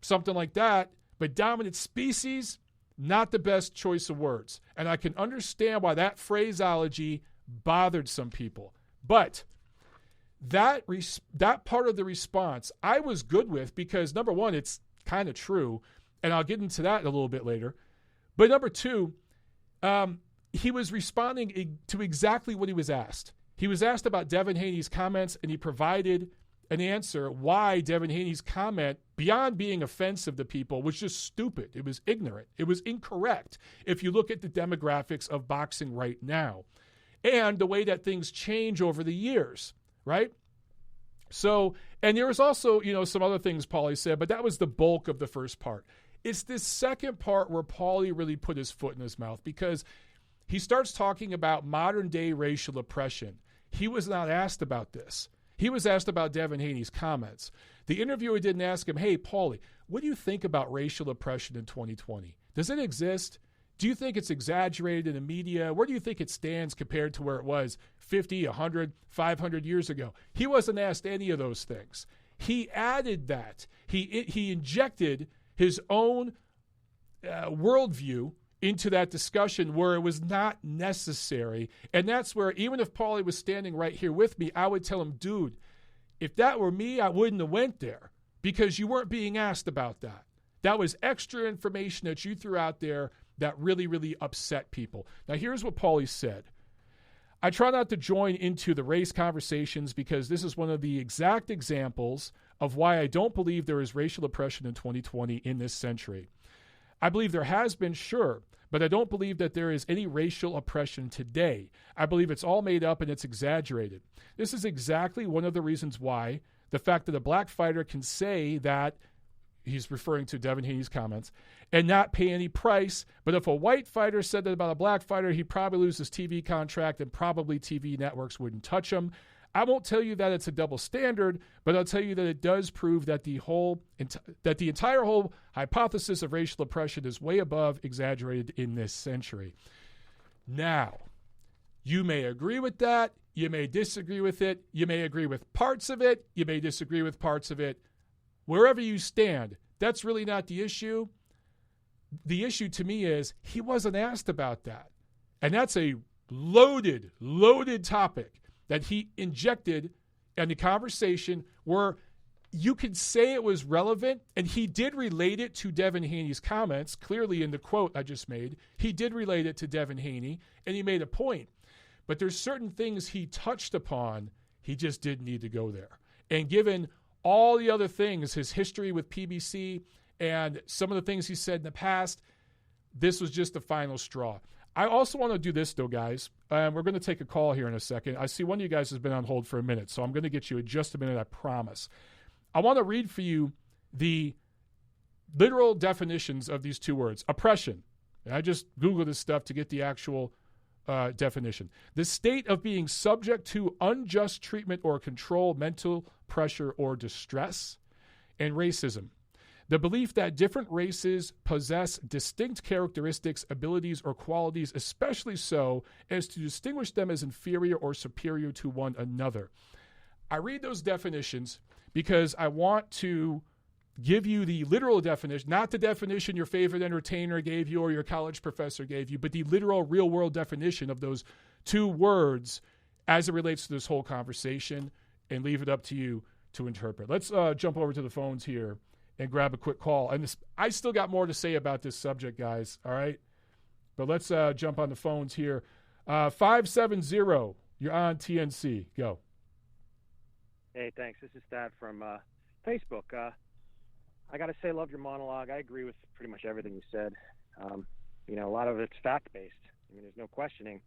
something like that, but dominant species, not the best choice of words. And I can understand why that phraseology bothered some people. But that part of the response I was good with because, number one, it's kind of true, and I'll get into that a little bit later. But number two, he was responding to exactly what he was asked. He was asked about Devin Haney's comments, and he provided an answer why Devin Haney's comment, beyond being offensive to people, was just stupid. It was ignorant. It was incorrect if you look at the demographics of boxing right now and the way that things change over the years, right? So, and there was also, some other things Paulie said, but that was the bulk of the first part. It's this second part where Paulie really put his foot in his mouth because he starts talking about modern-day racial oppression. He was not asked about this. He was asked about Devin Haney's comments. The interviewer didn't ask him, hey, Paulie, what do you think about racial oppression in 2020? Does it exist? Do you think it's exaggerated in the media? Where do you think it stands compared to where it was 50, 100, 500 years ago? He wasn't asked any of those things. He added that. He injected his own worldview into that discussion where it was not necessary. And that's where, even if Paulie was standing right here with me, I would tell him, dude, if that were me, I wouldn't have went there because you weren't being asked about that. That was extra information that you threw out there that really, really upset people. Now, here's what Paulie said. I try not to join into the race conversations because this is one of the exact examples of why I don't believe there is racial oppression in 2020 in this century. I believe there has been, sure, but I don't believe that there is any racial oppression today. I believe it's all made up and it's exaggerated. This is exactly one of the reasons why the fact that a black fighter can say that, he's referring to Devin Haney's comments, and not pay any price, but if a white fighter said that about a black fighter, he'd probably lose his TV contract and probably TV networks wouldn't touch him. I won't tell you that it's a double standard, but I'll tell you that it does prove that the entire whole hypothesis of racial oppression is way above exaggerated in this century. Now, you may agree with that. You may disagree with it. You may agree with parts of it. You may disagree with parts of it. Wherever you stand, that's really not the issue. The issue to me is he wasn't asked about that. And that's a loaded topic that he injected in the conversation where you could say it was relevant, and he did relate it to Devin Haney's comments. Clearly in the quote I just made, he did relate it to Devin Haney, and he made a point. But there's certain things he touched upon, he just didn't need to go there. And given all the other things, his history with PBC and some of the things he said in the past, this was just the final straw. I also want to do this, though, guys. We're going to take a call here in a second. I see one of you guys has been on hold for a minute, so I'm going to get you in just a minute, I promise. I want to read for you the literal definitions of these two words. Oppression. And I just Googled this stuff to get the actual definition. The state of being subject to unjust treatment or control, mental pressure, or distress. And racism. The belief that different races possess distinct characteristics, abilities, or qualities, especially so as to distinguish them as inferior or superior to one another. I read those definitions because I want to give you the literal definition, not the definition your favorite entertainer gave you or your college professor gave you, but the literal real-world definition of those two words as it relates to this whole conversation, and leave it up to you to interpret. Let's jump over to the phones here and grab a quick call. And I still got more to say about this subject, guys, all right? But let's jump on the phones here. 570, you're on TNC. Go.
Hey, thanks. This is Thad from Facebook. I got to say, love your monologue. I agree with pretty much everything you said. A lot of it's fact-based. I mean, there's no questioning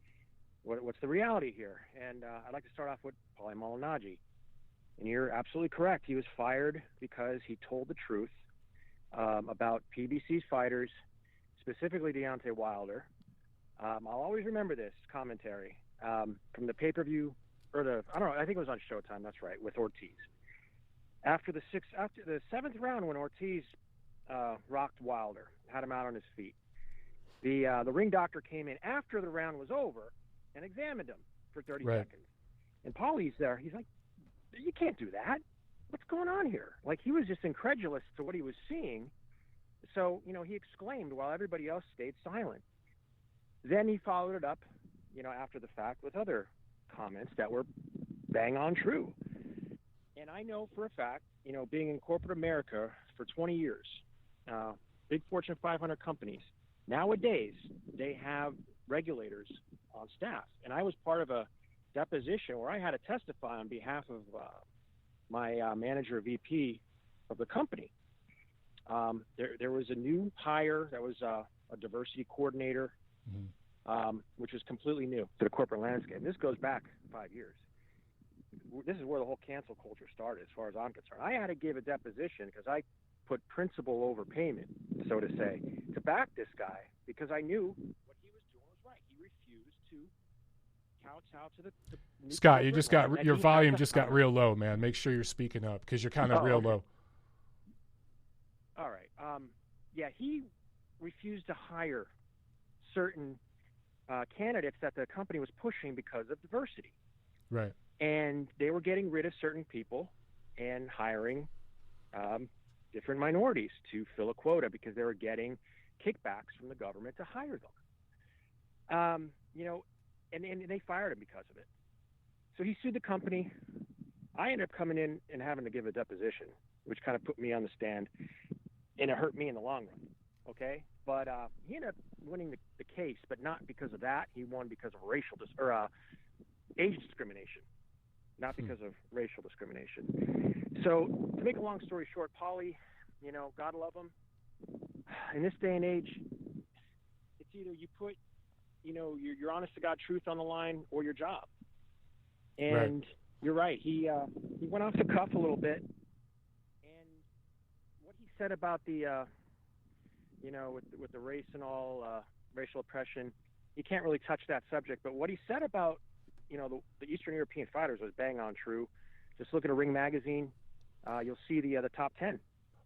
what's the reality here. And I'd like to start off with Paulie Malignaggi. And you're absolutely correct. He was fired because he told the truth about PBC's fighters, specifically Deontay Wilder. I'll always remember this commentary from the pay-per-view, I think it was on Showtime, that's right, with Ortiz. After the seventh round, when Ortiz rocked Wilder, had him out on his feet, the ring doctor came in after the round was over and examined him for 30 seconds. And Paulie's there. He's like, you can't do that. What's going on here? Like, he was just incredulous to what he was seeing. So, he exclaimed while everybody else stayed silent. Then he followed it up, after the fact with other comments that were bang on true. And I know for a fact, being in corporate America for 20 years, big Fortune 500 companies, nowadays they have regulators on staff. And I was part of a deposition where I had to testify on behalf of my manager, VP of the company. There was a new hire that was a diversity coordinator, which was completely new to the corporate landscape. And this goes back 5 years. This is where the whole cancel culture started, as far as I'm concerned. I had to give a deposition because I put principal over payment, so to say, to back this guy because I knew what he was doing was right. He refused to kowtow to the
Scott, you just got your volume just got real low, man. Make sure you're speaking up because you're kind of real low.
All right. He refused to hire certain candidates that the company was pushing because of diversity.
Right.
And they were getting rid of certain people and hiring different minorities to fill a quota because they were getting kickbacks from the government to hire them. And they fired him because of it. So he sued the company. I ended up coming in and having to give a deposition, which kind of put me on the stand, and it hurt me in the long run. Okay, but he ended up winning the case, but not because of that. He won because of age discrimination, not because of racial discrimination. So to make a long story short, Paulie, God love him. In this day and age, it's either you put, your honest to God truth on the line or your job. And You're right. He went off the cuff a little bit, and what he said about the, with the race and all, racial oppression, you can't really touch that subject. But what he said about the Eastern European fighters was bang on true. Just look at a Ring magazine, you'll see the top 10.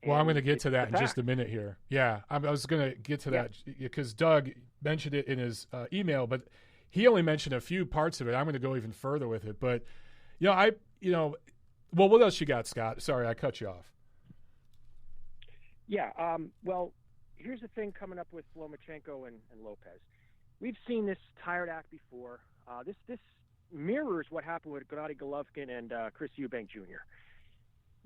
Well, I'm going to get to that in just a minute here. Yeah, I was going to get to that because Doug mentioned it in his email, but he only mentioned a few parts of it. I'm going to go even further with it. But, well, what else you got, Scott? Sorry, I cut you off.
Yeah, well, here's the thing coming up with Lomachenko and Lopez. We've seen this tired act before. This mirrors what happened with Gennady Golovkin and Chris Eubank Jr.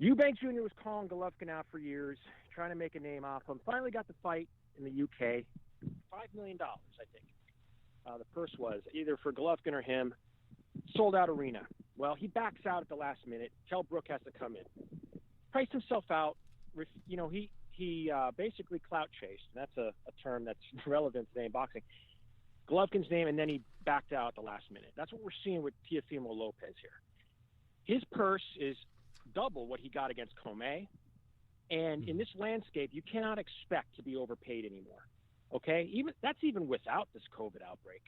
Eubank Jr. was calling Golovkin out for years, trying to make a name off him. Finally got the fight in the UK. $5 million, I think. The purse was either for Golovkin or him. Sold out arena. Well, he backs out at the last minute. Kell Brook has to come in. Priced himself out. He basically clout chased. That's a term that's relevant today in boxing. Golovkin's name, and then he backed out at the last minute. That's what we're seeing with Teofimo Lopez here. His purse is double what he got against Comey. And in this landscape, you cannot expect to be overpaid anymore. Okay? That's even without this COVID outbreak.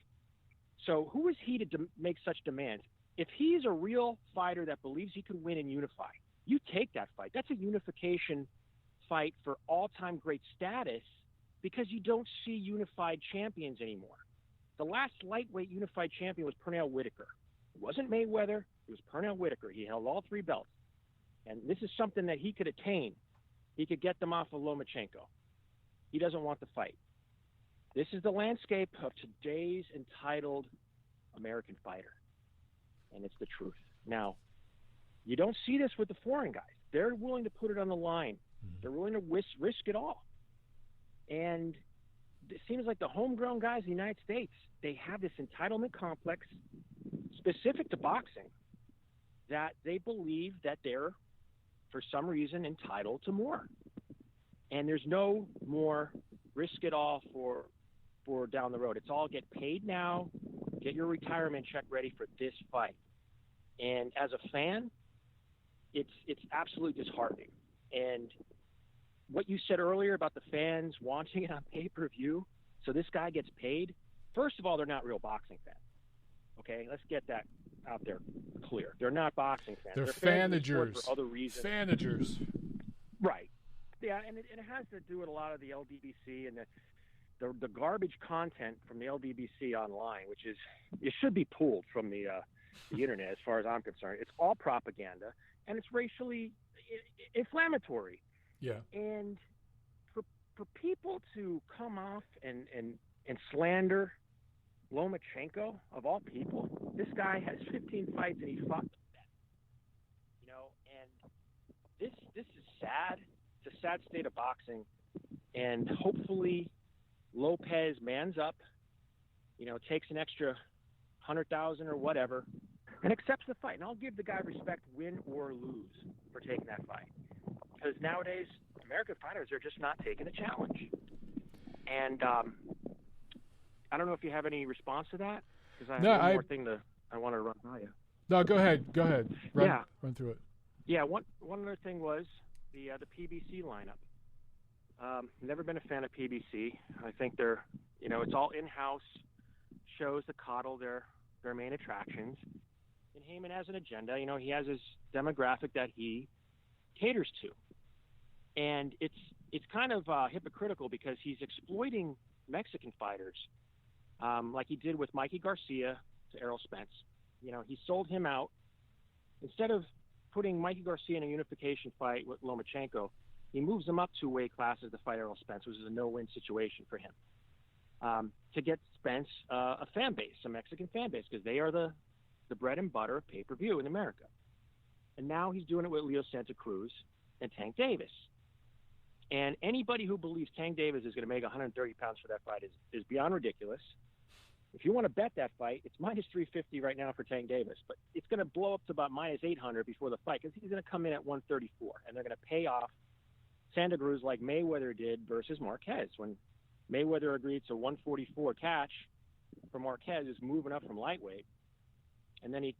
So who is he to make such demands? If he's a real fighter that believes he can win and unify, you take that fight. That's a unification fight for all-time great status because you don't see unified champions anymore. The last lightweight unified champion was Pernell Whitaker. It wasn't Mayweather. It was Pernell Whitaker. He held all 3 belts. And this is something that he could attain. He could get them off of Lomachenko. He doesn't want the fight. This is the landscape of today's entitled American fighter. And it's the truth. Now, you don't see this with the foreign guys. They're willing to put it on the line. They're willing to risk it all. And it seems like the homegrown guys in the United States, they have this entitlement complex specific to boxing that they believe that they're, for some reason, entitled to more. And there's no more risk it all for down the road. It's all get paid now, get your retirement check ready for this fight. And as a fan, it's absolutely disheartening. And what you said earlier about the fans watching it on pay-per-view, so this guy gets paid, first of all, they're not real boxing fans. Okay, let's get that out there clear. They're not boxing fans.
They're
fanagers for other reasons.
Fanagers.
Right. Yeah, and it has to do with a lot of the LDBC and the garbage content from the LDBC online, which is, it should be pulled from the internet as far as I'm concerned. It's all propaganda, and it's racially inflammatory.
Yeah.
And for people to come off and slander Lomachenko, of all people, this guy has 15 fights and he fought them. You know, and this is sad. It's a sad state of boxing, and hopefully Lopez mans up, you know, takes an extra 100,000 or whatever, and accepts the fight. And I'll give the guy respect, win or lose, for taking that fight. Because nowadays, American fighters are just not taking the challenge. And I don't know if you have any response to that, because I have one more thing I want to run by you.
No, go ahead. Run through it.
Yeah, one other thing was the Pbc lineup. Never been a fan of PBC. I think they're, you know, it's all in-house shows that coddle their main attractions. And Heyman has an agenda. You know, he has his demographic that he caters to. And it's kind of hypocritical because he's exploiting Mexican fighters, like he did with Mikey Garcia to Errol Spence. You know, he sold him out. Instead of putting Mikey Garcia in a unification fight with Lomachenko, he moves him up 2 weight classes to fight Errol Spence, which is a no-win situation for him. To get Spence a fan base, a Mexican fan base, because they are the bread and butter of pay-per-view in America. And now he's doing it with Leo Santa Cruz and Tank Davis. And anybody who believes Tank Davis is going to make 130 pounds for that fight is beyond ridiculous. If you want to bet that fight, it's minus 350 right now for Tank Davis, but it's going to blow up to about minus 800 before the fight because he's going to come in at 134, and they're going to pay off Santa Cruz like Mayweather did versus Marquez. When Mayweather agreed to 144 catch for Marquez, is moving up from lightweight, and then he,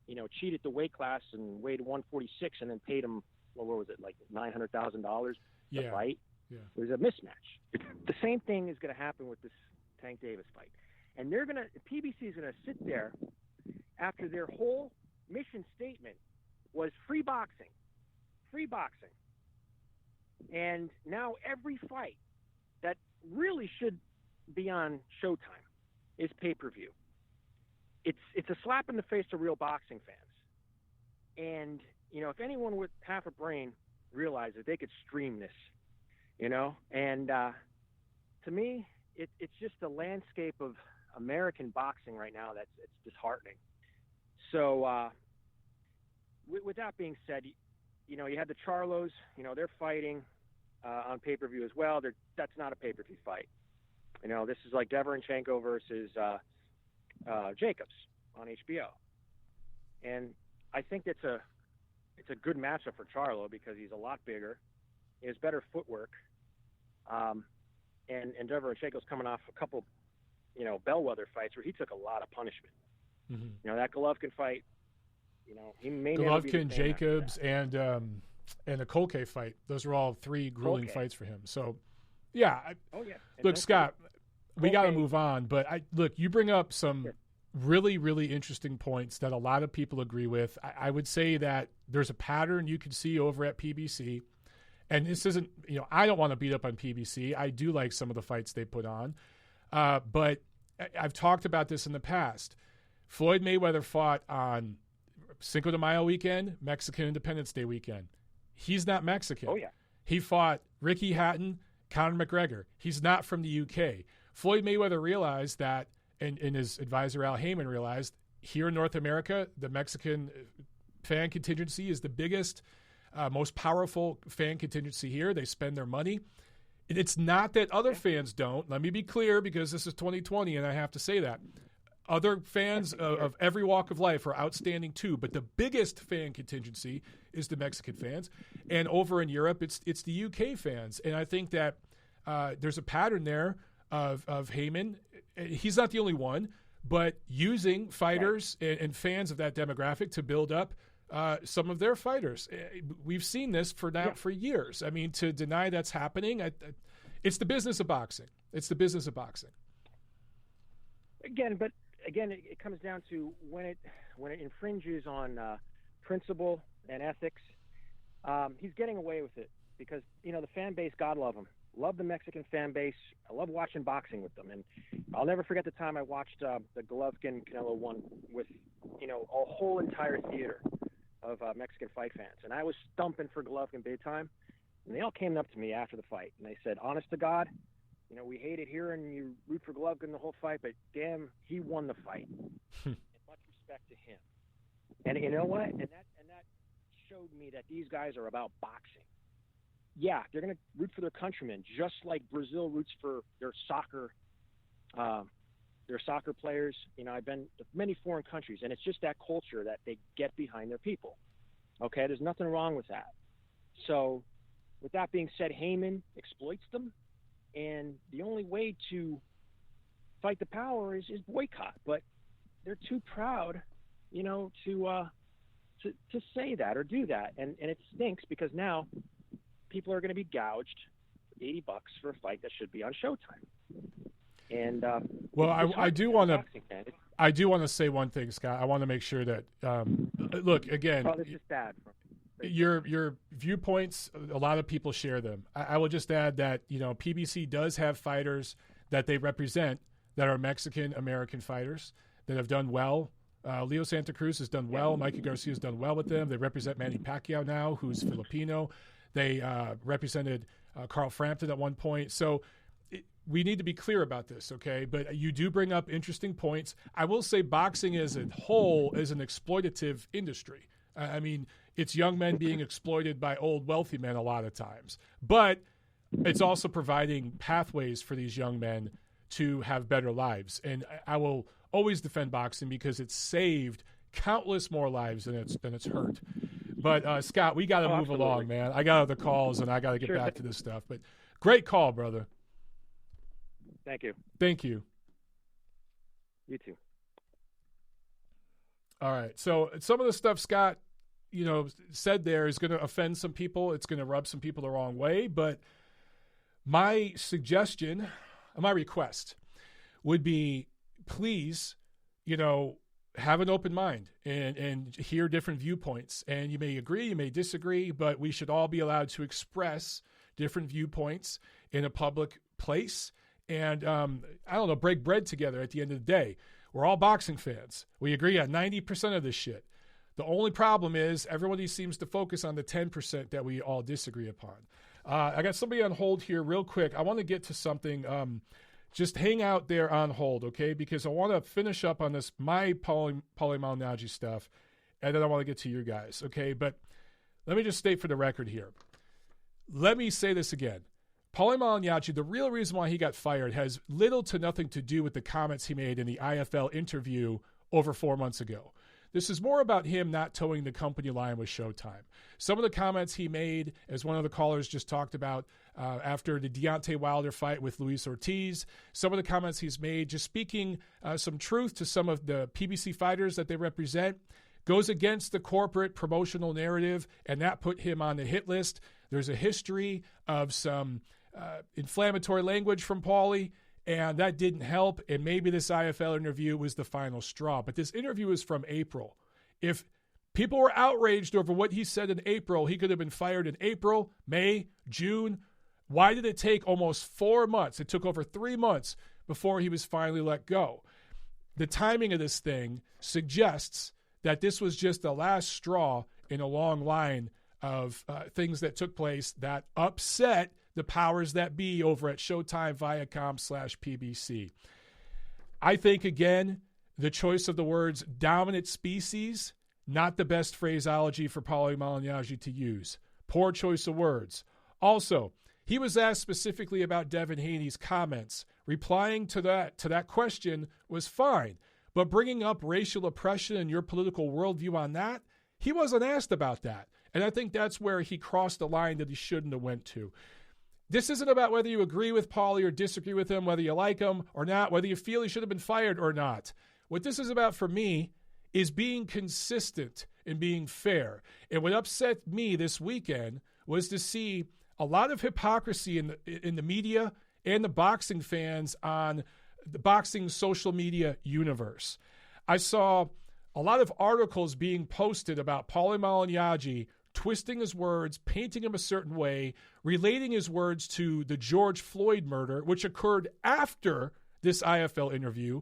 you know, cheated the weight class and weighed 146 and then paid him, well, what was it, like $900,000 to fight? Yeah. It was a mismatch. The same thing is going to happen with this Tank Davis fight. And PBC is going to sit there after their whole mission statement was free boxing. And now every fight that really should be on Showtime is pay-per-view. It's a slap in the face to real boxing fans. And, you know, if anyone with half a brain realized that they could stream this, you know, and to me, it's just a landscape of American boxing right now it's disheartening. So with that being said, you know, you had the Charlos, you know, they're fighting on pay-per-view as well. That's not a pay-per-view fight. You know, this is like Deverenchenko versus Jacobs on HBO. And I think it's a good matchup for Charlo because he's a lot bigger. He has better footwork. And Deverenchenko's coming off a couple, you know, bellwether fights where he took a lot of punishment. Mm-hmm. You know, that Golovkin fight, you know, he may never be the same
Jacobs, and the Kolke fight. Those are all 3 grueling fights for him. So, yeah. Look, Scott, we got to move on. But, you bring up some really, really interesting points that a lot of people agree with. I would say that there's a pattern you can see over at PBC. And this isn't, you know, I don't want to beat up on PBC. I do like some of the fights they put on. But I've talked about this in the past. Floyd Mayweather fought on Cinco de Mayo weekend, Mexican Independence Day weekend. He's not Mexican.
Oh, yeah.
He fought Ricky Hatton, Conor McGregor. He's not from the UK. Floyd Mayweather realized that, and his advisor Al Heyman realized, here in North America, the Mexican fan contingency is the biggest, most powerful fan contingency here. They spend their money. It's not that other fans don't. Let me be clear, because this is 2020, and I have to say that. Other fans of every walk of life are outstanding too, but the biggest fan contingency is the Mexican fans. And over in Europe, it's the UK fans. And I think that there's a pattern there of Heyman. He's not the only one, but using fighters and fans of that demographic to build up some of their fighters. We've seen this for years. I mean, to deny that's happening, it's the business of boxing. It's the business of boxing.
Again, it comes down to when it infringes on principle and ethics. He's getting away with it because, the fan base, God love them. Love the Mexican fan base. I love watching boxing with them. And I'll never forget the time I watched the Golovkin-Canelo one with, a whole entire theater of Mexican fight fans. And I was stumping for Golovkin big time. And they all came up to me after the fight. And they said, honest to God, we hate it here and you root for Golovkin the whole fight, but damn, he won the fight. And much respect to him. And you know what? And that showed me that these guys are about boxing. Yeah, they're going to root for their countrymen, just like Brazil roots for their soccer players. I've been to many foreign countries, and it's just that culture that they get behind their people. Okay, there's nothing wrong with that. So, with that being said, Heyman exploits them, and the only way to fight the power is boycott. But they're too proud, to say that or do that, and it stinks because now people are going to be gouged $80 for a fight that should be on Showtime. And
I do want to say one thing, Scott. I want to make sure that look again.
Oh, this is bad.
Your viewpoints, a lot of people share them. I will just add that PBC does have fighters that they represent that are Mexican American fighters that have done well. Leo Santa Cruz has done well. Mikey Garcia has done well with them. They represent Manny Pacquiao now, who's Filipino. They represented Carl Frampton at one point. So we need to be clear about this, okay? But you do bring up interesting points. I will say boxing as a whole is an exploitative industry. I mean, it's young men being exploited by old wealthy men a lot of times. But it's also providing pathways for these young men to have better lives. And I will always defend boxing because it's saved countless more lives than it's hurt. But, Scott, we got to move along, man. I got other calls, and I got to get back to this stuff. But great call, brother.
Thank you.
Thank you.
You too.
All right. So some of the stuff Scott, said there is going to offend some people. It's going to rub some people the wrong way. But my suggestion, my request would be, please, have an open mind and hear different viewpoints. And you may agree, you may disagree, but we should all be allowed to express different viewpoints in a public place. And, break bread together at the end of the day. We're all boxing fans. We agree on 90% of this shit. The only problem is everybody seems to focus on the 10% that we all disagree upon. I got somebody on hold here real quick. I want to get to something. Just hang out there on hold, okay? Because I want to finish up on this, my Paulie Malignaggi stuff, and then I want to get to you guys, okay? But let me just state for the record here. Let me say this again. Paulie Malignaggi, the real reason why he got fired has little to nothing to do with the comments he made in the IFL interview over 4 months ago. This is more about him not towing the company line with Showtime. Some of the comments he made, as one of the callers just talked about, after the Deontay Wilder fight with Luis Ortiz, some of the comments he's made, just speaking some truth to some of the PBC fighters that they represent, goes against the corporate promotional narrative, and that put him on the hit list. There's a history of some inflammatory language from Paulie, and that didn't help, and maybe this IFL interview was the final straw. But this interview is from April. If people were outraged over what he said in April, he could have been fired in April, May, June. Why did it take almost 4 months? It took over 3 months before he was finally let go. the timing of this thing suggests that this was just the last straw in a long line of things that took place that upset the powers that be over at Showtime, Viacom/PBC. I think, again, the choice of the words dominant species, not the best phraseology for Paulie Malignaggi to use. Poor choice of words. Also, he was asked specifically about Devin Haney's comments. Replying to that question was fine, but bringing up racial oppression and your political worldview on that, he wasn't asked about that. And I think that's where he crossed the line that he shouldn't have went to. This isn't about whether you agree with Paulie or disagree with him, whether you like him or not, whether you feel he should have been fired or not. What this is about for me is being consistent and being fair. And what upset me this weekend was to see a lot of hypocrisy in the media and the boxing fans on the boxing social media universe. I saw a lot of articles being posted about Paulie Malignaggi twisting his words, painting him a certain way, relating his words to the George Floyd murder, which occurred after this IFL interview,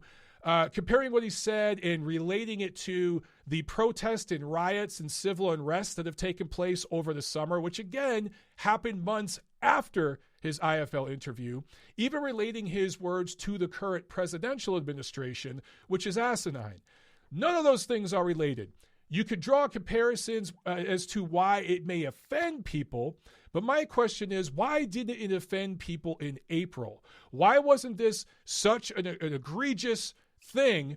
comparing what he said and relating it to the protests and riots and civil unrest that have taken place over the summer, which again happened months after his IFL interview, even relating his words to the current presidential administration, which is asinine. None of those things are related. You could draw comparisons as to why it may offend people, but my question is, why didn't it offend people in April? Why wasn't this such an egregious thing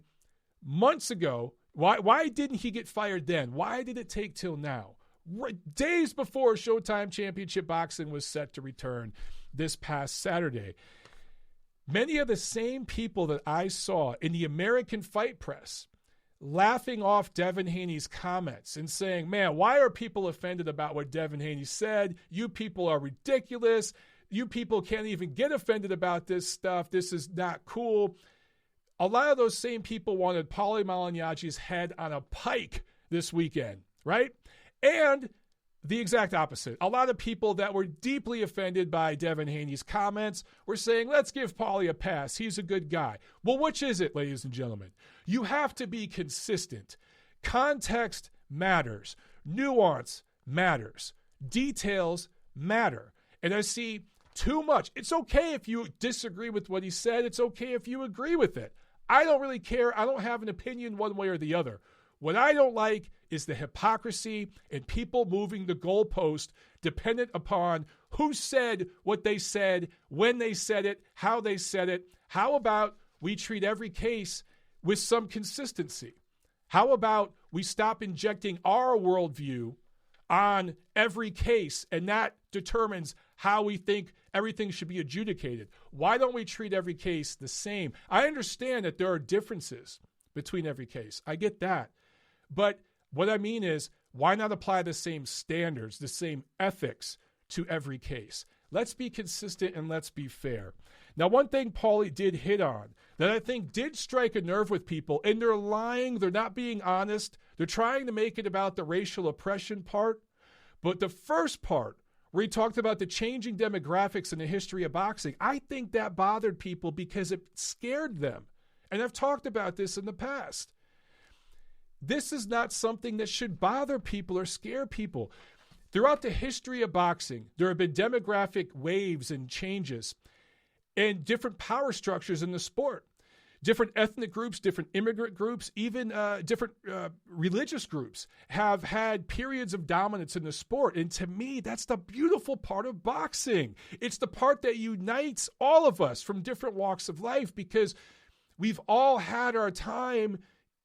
months ago? Why didn't he get fired then? Why did it take till now? Days before Showtime Championship Boxing was set to return this past Saturday. Many of the same people that I saw in the American Fight Press laughing off Devin Haney's comments and saying, man, why are people offended about what Devin Haney said? You people are ridiculous. You people can't even get offended about this stuff. This is not cool. A lot of those same people wanted Paulie Malignaggi's head on a pike this weekend, right? And the exact opposite. A lot of people that were deeply offended by Devin Haney's comments were saying, let's give Paulie a pass. He's a good guy. Well, which is it, ladies and gentlemen? You have to be consistent. Context matters. Nuance matters. Details matter. And I see too much. It's okay if you disagree with what he said. It's okay if you agree with it. I don't really care. I don't have an opinion one way or the other. What I don't like is the hypocrisy and people moving the goalpost dependent upon who said what they said, when they said it, how they said it. How about we treat every case with some consistency? How about we stop injecting our worldview on every case, and that determines how we think everything should be adjudicated? Why don't we treat every case the same? I understand that there are differences between every case. I get that. But what I mean is, why not apply the same standards, the same ethics to every case? Let's be consistent and let's be fair. Now, one thing Paulie did hit on that I think did strike a nerve with people, and they're lying, they're not being honest, they're trying to make it about the racial oppression part. But the first part, where he talked about the changing demographics in the history of boxing, I think that bothered people because it scared them. And I've talked about this in the past. This is not something that should bother people or scare people. Throughout the history of boxing, there have been demographic waves and changes and different power structures in the sport. Different ethnic groups, different immigrant groups, even different religious groups have had periods of dominance in the sport. And to me, that's the beautiful part of boxing. It's the part that unites all of us from different walks of life because we've all had our time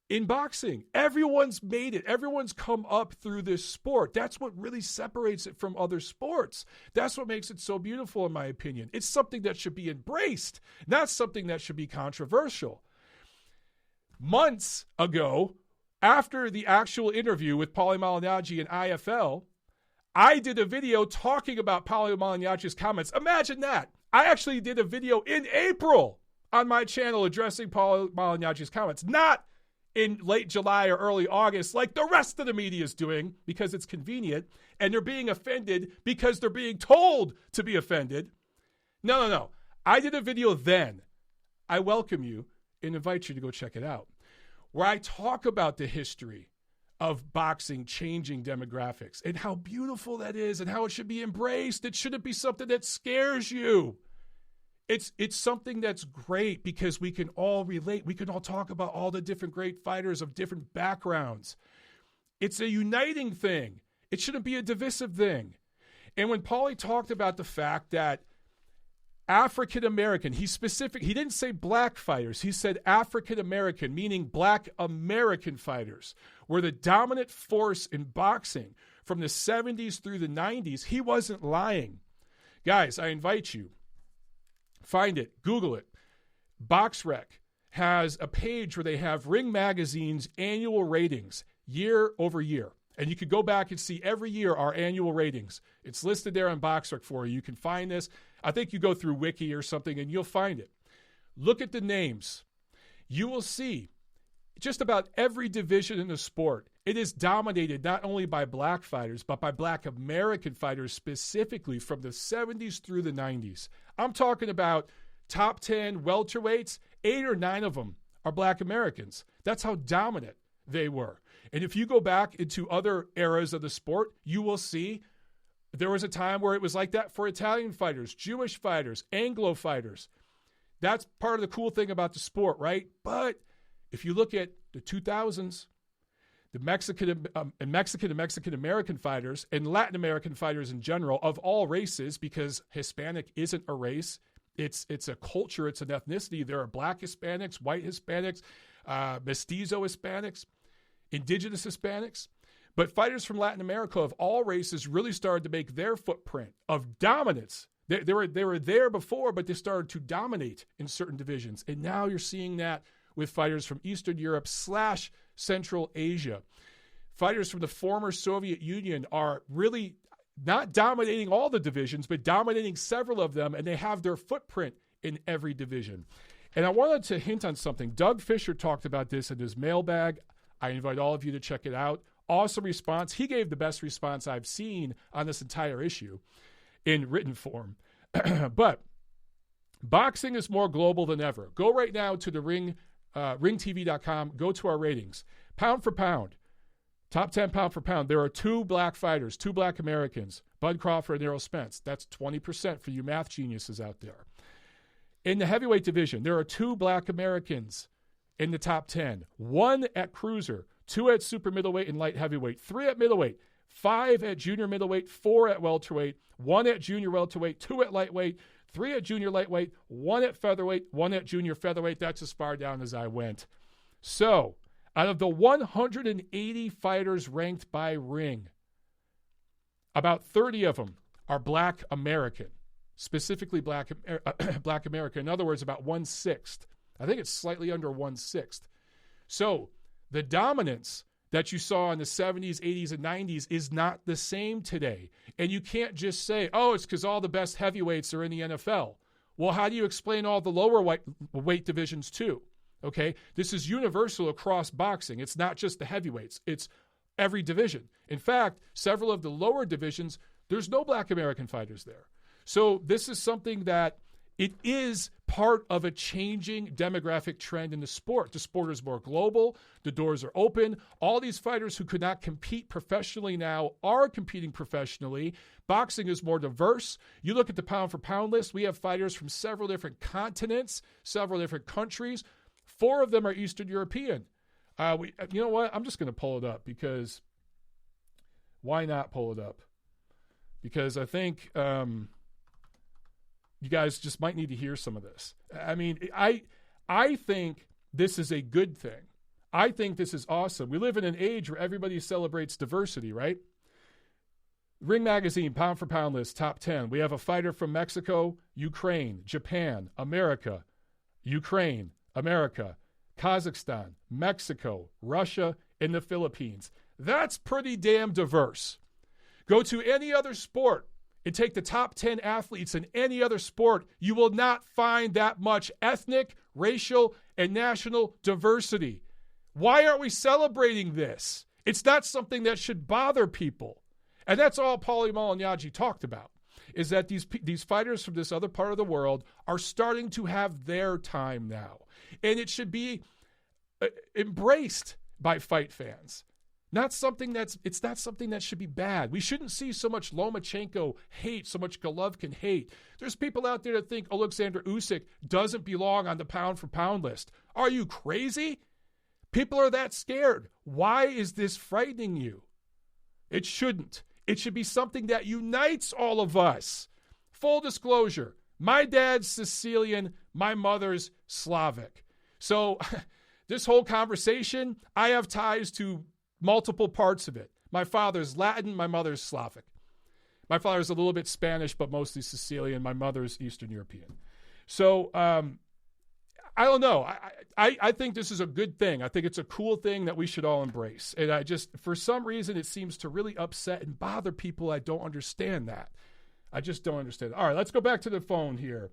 in boxing. Everyone's made it. Everyone's come up through this sport. That's what really separates it from other sports. That's what makes it so beautiful, in my opinion. It's something that should be embraced, not something that should be controversial. Months ago, after the actual interview with Paulie Malignaggi and IFL, I did a video talking about Paulie Malignaggi's comments. Imagine that. I actually did a video in April on my channel addressing Paulie Malignaggi's comments, not in late July or early August like the rest of the media is doing because it's convenient and they're being offended because they're being told to be offended. No. I did a video then. I welcome you. and invite you to go check it out, where I talk about the history of boxing changing demographics and how beautiful that is and how it should be embraced. It shouldn't be something that scares you. It's something that's great because we can all relate. We can all talk about all the different great fighters of different backgrounds. It's a uniting thing. It shouldn't be a divisive thing. And when Paulie talked about the fact that African American, he didn't say black fighters, he said African American, meaning black American fighters, were the dominant force in boxing from the 70s through the 90s. He wasn't lying. Guys, I invite you, find it, Google it. BoxRec has a page where they have Ring Magazine's annual ratings year over year. And you can go back and see every year our annual ratings. It's listed there on BoxRec for you. You can find this. I think you go through Wiki or something and you'll find it. Look at the names. You will see just about every division in the sport. It is dominated not only by black fighters, but by black American fighters specifically from the 70s through the 90s. I'm talking about top 10 welterweights, 8 or 9 of them are black Americans. That's how dominant they were. And if you go back into other eras of the sport, you will see there was a time where it was like that for Italian fighters, Jewish fighters, Anglo fighters. That's part of the cool thing about the sport, right? But if you look at the 2000s, the Mexican and Mexican American fighters and Latin American fighters in general of all races, because Hispanic isn't a race, it's a culture, it's an ethnicity. There are black Hispanics, white Hispanics, mestizo Hispanics, indigenous Hispanics. But fighters from Latin America of all races really started to make their footprint of dominance. They were there before, but they started to dominate in certain divisions. And now you're seeing that with fighters from Eastern Europe / Central Asia. Fighters from the former Soviet Union are really not dominating all the divisions, but dominating several of them, and they have their footprint in every division. And I wanted to hint on something. Doug Fisher talked about this in his mailbag. I invite all of you to check it out. Awesome response. He gave the best response I've seen on this entire issue in written form. But boxing is more global than ever. Go right now to the ringtv.com. Go to our ratings. Pound for pound, top 10 pound for pound. There are 2 black fighters, 2 black Americans, Bud Crawford and Errol Spence. That's 20% for you math geniuses out there. In the heavyweight division, there are 2 black Americans in the top 10. 1 at cruiser, 2 at super middleweight and light heavyweight, 3 at middleweight, 5 at junior middleweight, 4 at welterweight, 1 at junior welterweight, 2 at lightweight, 3 at junior lightweight, 1 at featherweight, 1 at junior featherweight. That's as far down as I went. So, out of the 180 fighters ranked by Ring, about 30 of them are black American, specifically black American. In other words, about 1/6. I think it's slightly under 1/6. So, the dominance that you saw in the 70s, 80s, and 90s is not the same today. And you can't just say, oh, it's because all the best heavyweights are in the NFL. Well, how do you explain all the lower weight divisions too? Okay, this is universal across boxing. It's not just the heavyweights. It's every division. In fact, several of the lower divisions, there's no black American fighters there. So this is something that it is part of a changing demographic trend in the sport. The sport is more global. The doors are open. All these fighters who could not compete professionally now are competing professionally. Boxing is more diverse. You look at the pound-for-pound list, we have fighters from several different continents, several different countries. 4 of them are Eastern European. You know what? I'm just going to pull it up because why not pull it up? Because I think you guys just might need to hear some of this. I mean, I think this is a good thing. I think this is awesome. We live in an age where everybody celebrates diversity, right? Ring Magazine, pound for pound list, top 10. We have a fighter from Mexico, Ukraine, Japan, America, Ukraine, America, Kazakhstan, Mexico, Russia, and the Philippines. That's pretty damn diverse. Go to any other sport and take the top 10 athletes in any other sport, you will not find that much ethnic, racial, and national diversity. Why aren't we celebrating this? It's not something that should bother people. And that's all Paulie Malignaggi talked about. is that these fighters from this other part of the world are starting to have their time now. And it should be embraced by fight fans. It's not something that should be bad. We shouldn't see so much Lomachenko hate, so much Golovkin hate. There's people out there that think Alexander Usyk doesn't belong on the pound-for-pound list. Are you crazy? People are that scared. Why is this frightening you? It shouldn't. It should be something that unites all of us. Full disclosure, my dad's Sicilian, my mother's Slavic. So this whole conversation, I have ties to multiple parts of it. My father's Latin, my mother's Slavic. My father's a little bit Spanish, but mostly Sicilian. My mother's Eastern European. So I don't know. I think this is a good thing. I think it's a cool thing that we should all embrace. And I just, for some reason, it seems to really upset and bother people. I don't understand that. I just don't understand. All right, let's go back to the phone here.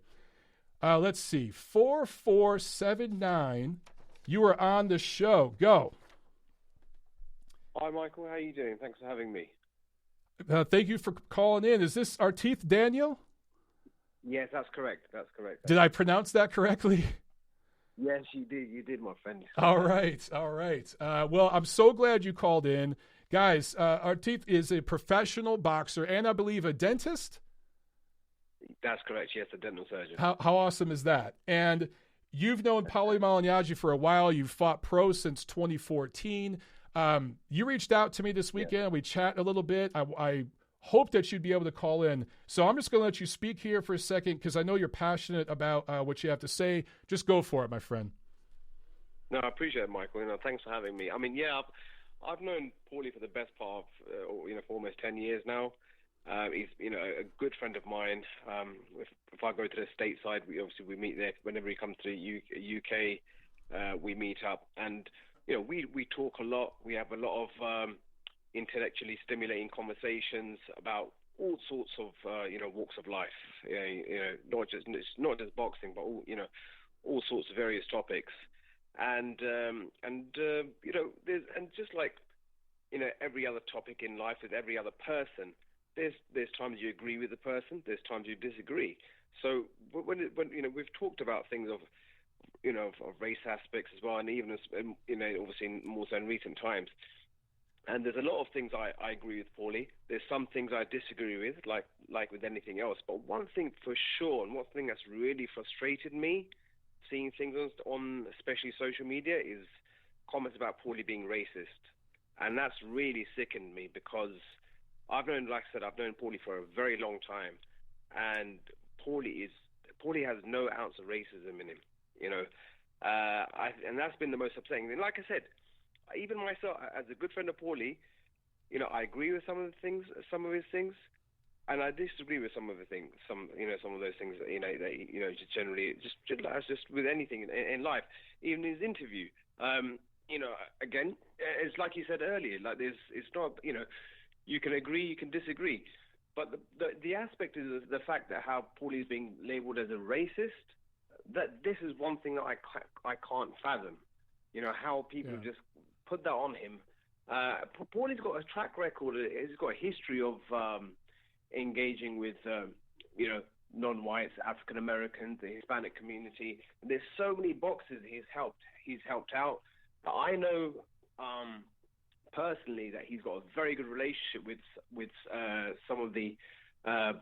Let's see. 4479. You are on the show. Go.
Hi, Michael. How are you doing? Thanks for having me.
Thank you for calling in. Is this our teeth, Daniel?
Yes, that's correct. That's correct.
Did I pronounce that correctly?
Yes, you did. You did, my friend.
All right. Well, I'm so glad you called in. Guys, Artif is a professional boxer and I believe a dentist?
That's correct. Yes, a dental surgeon.
How awesome is that? And you've known Paulie Malignaggi for a while. You've fought pro since 2014. You reached out to me this weekend. Yeah. We chat a little bit. I hope that you'd be able to call in. So I'm just going to let you speak here for a second because I know you're passionate about what you have to say. Just go for it, my friend.
No, I appreciate it, Michael. Thanks for having me. I mean, yeah, I've known Paulie for the best part of, for almost 10 years now. He's, a good friend of mine. If I go to the stateside, we meet there. Whenever he comes to the UK, we meet up. And, we talk a lot. We have a lot of intellectually stimulating conversations about all sorts of, walks of life. Not just boxing, but all sorts of various topics. And just like, every other topic in life with every other person, there's times you agree with the person, there's times you disagree. So when we've talked about things of race aspects as well, and even obviously more so in recent times. And there's a lot of things I agree with Paulie. There's some things I disagree with, like with anything else. But one thing for sure, and one thing that's really frustrated me, seeing things on especially social media, is comments about Paulie being racist. And that's really sickened me because I've known Paulie for a very long time, and Paulie has no ounce of racism in him, and that's been the most upsetting thing. Like I said, even myself, as a good friend of Paulie, I agree with some of his things, and I disagree with some of the things, some of those things, just generally, just with anything in life, even in his interview, again, it's like you said earlier, it's not, you can agree, you can disagree. But the aspect is the fact that how Paulie is being labeled as a racist, that this is one thing that I can't fathom. How people just put that on him. Paulie's got a track record, he's got a history of engaging with, non-whites, African Americans, the Hispanic community. There's so many boxes he's helped out. But I know personally that he's got a very good relationship with some of the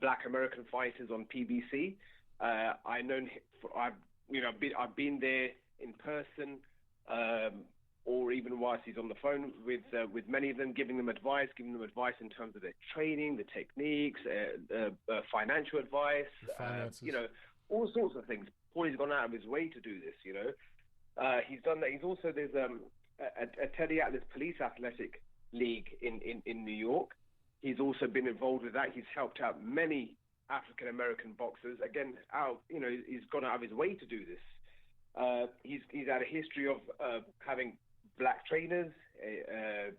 Black American fighters on PBC. I've been there in person, or even whilst he's on the phone with many of them, giving them advice in terms of their training, the techniques, financial advice, all sorts of things. Paulie's gone out of his way to do this. He's done that. He's also there's a Teddy Atlas Police Athletic League in New York. He's also been involved with that. He's helped out many African American boxers. Again, he's gone out of his way to do this. He's had a history of having black trainers.
And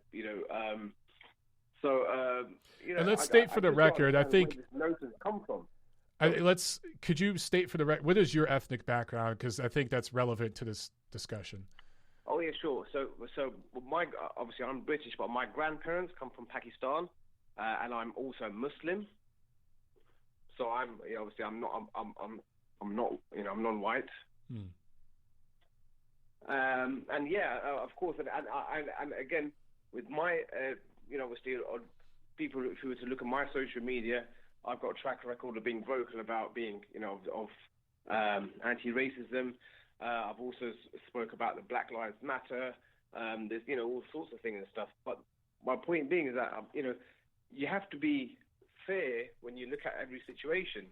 let's state for the record, I think.
Where this notice come from?
Could you state for the record, what is your ethnic background? Because I think that's relevant to this discussion.
Oh yeah, sure. So obviously I'm British, but my grandparents come from Pakistan, and I'm also Muslim. So obviously I'm not I'm non-white. And yeah, of course, and again with my obviously people, if you were to look at my social media, I've got a track record of being vocal about being of anti-racism. I've also spoke about the Black Lives Matter. There's all sorts of things and stuff. But my point being is that you have to be fair when you look at every situation.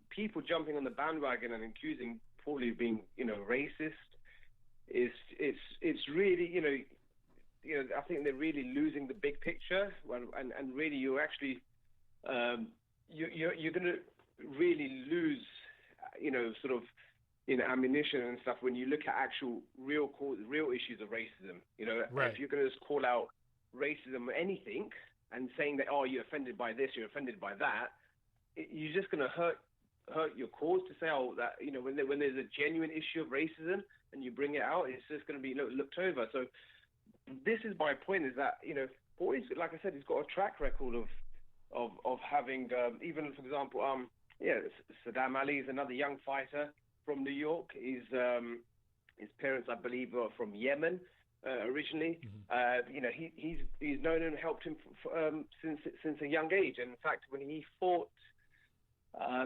People jumping on the bandwagon and accusing Paulie of being racist it's really I think they're really losing the big picture, and really you're actually you're going to really lose ammunition and stuff when you look at actual real issues of racism.
Right.
If you're going to just call out racism or anything and saying that you're offended by this, you're offended by that, you're just going to hurt your cause to say that when there's a genuine issue of racism and you bring it out, it's just going to be looked over. So this is my point: is that Paulie's, like I said, he's got a track record of having even, for example, Saddam Ali is another young fighter from New York. His parents, I believe, are from Yemen originally. He's known and helped him since a young age. And in fact, when he fought,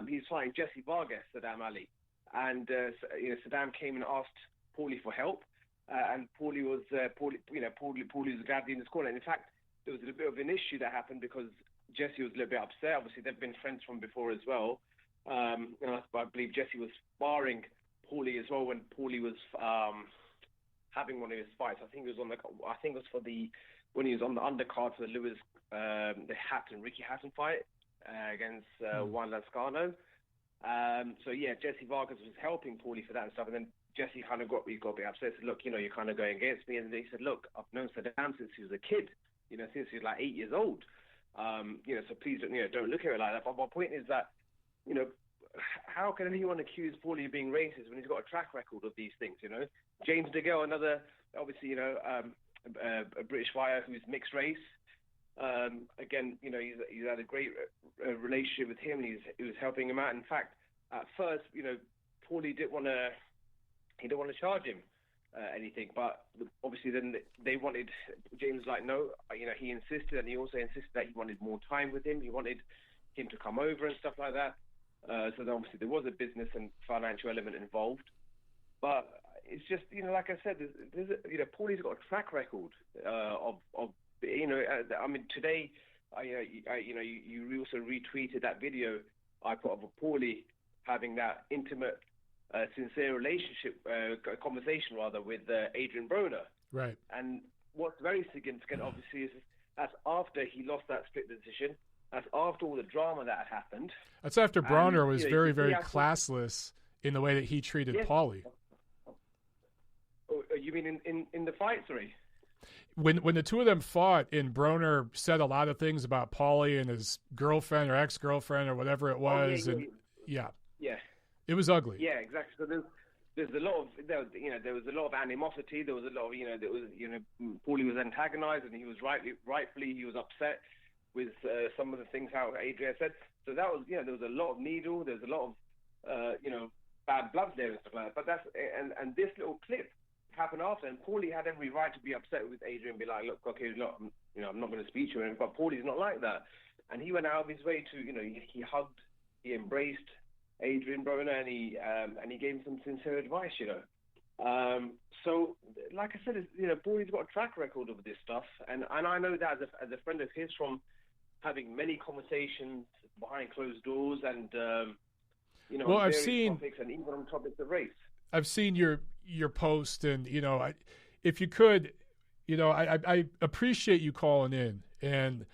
he's fighting Jesse Vargas, Saddam Ali, and Saddam came and asked Paulie for help, and Paulie was gladly in his corner. And in fact, there was a bit of an issue that happened because Jesse was a little bit upset. Obviously, they've been friends from before as well. And I believe Jesse was sparring Paulie as well when Paulie was having one of his fights. I think it was when he was on the undercard for the Ricky Hatton fight against Juan Lascano. So yeah, Jesse Vargas was helping Paulie for that and stuff, and then Jesse kind of got a bit upset. Said, "Look, you're kind of going against me." And he said, "Look, I've known Saddam since he was a kid. Since he was like 8 years old. So please don't look at it like that." But my point is that, how can anyone accuse Paulie of being racist when he's got a track record of these things? James DeGale, another obviously a British fighter who's mixed race. Again, he's had a great relationship with him, and he was helping him out. In fact, at first, Paulie didn't want to charge him anything, but obviously then they wanted, James was like, no, he insisted, and he also insisted that he wanted more time with him. He wanted him to come over and stuff like that. So then obviously there was a business and financial element involved, but it's just, like I said, Paulie's got a track record of I mean, today, you also retweeted that video I put of Paulie having that intimate, sincere relationship, conversation rather, with Adrian Broner.
Right.
And what's very significant, obviously, is that's after he lost that split decision. That's after all the drama that had happened.
That's after Broner was very, very classless in the way that he treated Paulie.
Oh, you mean in the fight, sorry?
When the two of them fought, and Broner said a lot of things about Paulie and his girlfriend or ex-girlfriend or whatever it was,
yeah.
It was ugly.
Yeah, exactly. So there's a lot of there was a lot of animosity. There was a lot of Paulie was antagonized, and he was rightfully he was upset with some of the things how Adrian said. So that was there was a lot of needle. There's a lot of bad blood there and stuff like that. But that's and this little clip happened after, and Paulie had every right to be upset with Adrian and be like, look, okay, look, I'm not going to speak to him. But Paulie's not like that, and he went out of his way to he hugged, he embraced Adrian Broner, and he gave him some sincere advice. So like I said, Paulie's got a track record of this stuff, and I know that as a friend of his from having many conversations behind closed doors, and
well,
on
I've
various
seen
topics, and even on topics of race.
I've seen your post, and if you could, I appreciate you calling in, and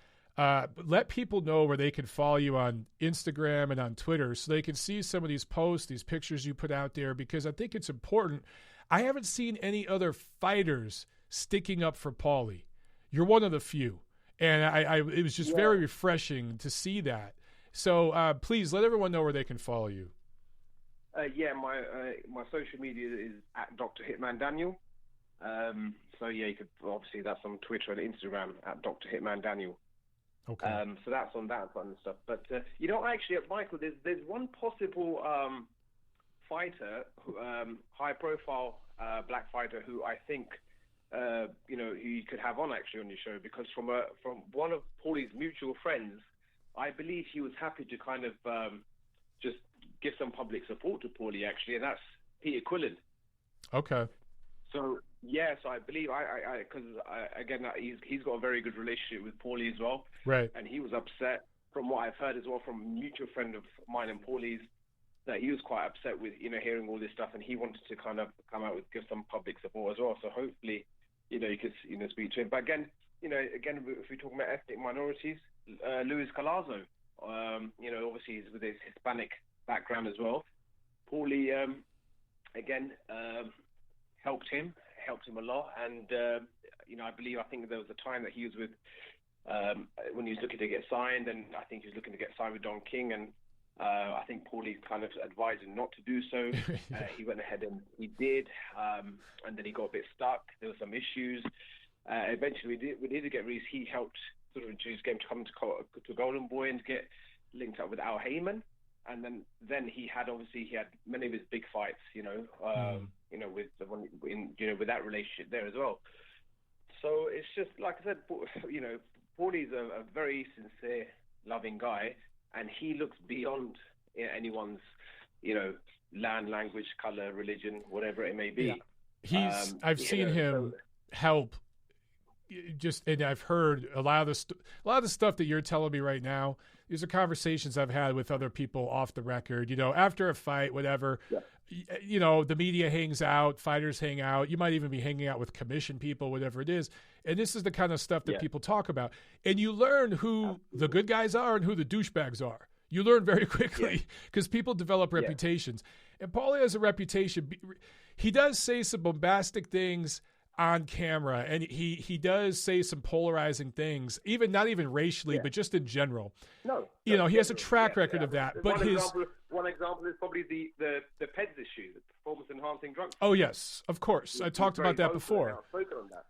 let people know where they can follow you on Instagram and on Twitter, so they can see some of these posts, these pictures you put out there, because I think it's important. I haven't seen any other fighters sticking up for Paulie. You're one of the few, and it was just very refreshing to see that. So please let everyone know where they can follow you.
My social media is at Dr. Hitman Daniel. So you could obviously, that's on Twitter and Instagram at Dr. Hitman Daniel.
Okay.
So that's on that front and stuff. But actually, Michael, there's one possible fighter, high-profile black fighter, who I think who you could have on actually on your show, because from one of Paulie's mutual friends, I believe he was happy to kind of just give some public support to Paulie actually, and that's Peter Quillen.
Okay.
So yes, I believe because he's got a very good relationship with Paulie as well.
Right.
And he was upset, from what I've heard as well from a mutual friend of mine and Paulie's, that he was quite upset with hearing all this stuff, and he wanted to kind of come out with give some public support as well. So hopefully, you could speak to him. But again, if we're talking about ethnic minorities, Luis Calazo, obviously he's with his Hispanic background as well. Paulie, helped him a lot, and I think there was a time that he was with when he was looking to get signed, and I think he was looking to get signed with Don King, and I think Paulie kind of advised him not to do so. He went ahead and he did, and then he got a bit stuck. There were some issues. Eventually, we did get released. He helped sort of introduce game to come to Golden Boy and get linked up with Al Heyman, and then he had many of his big fights, with that relationship there as well. So it's just like I said, Paulie's a very sincere, loving guy, and he looks beyond anyone's, land, language, color, religion, whatever it may be.
Yeah. I've seen him help. And I've heard a lot of the stuff that you're telling me right now. These are conversations I've had with other people off the record. After a fight, whatever. Yeah. The media hangs out, fighters hang out. You might even be hanging out with commission people, whatever it is. And this is the kind of stuff that people talk about. And you learn who the good guys are and who the douchebags are. You learn very quickly because people develop reputations. And Paulie has a reputation. He does say some bombastic things on camera, and he does say some polarizing things, not even racially, but just in general. He has a track record of that. But
one example is probably the PEDS issue, the performance enhancing drugs.
Oh yes, of course. I talked about that before.
I've spoken on that.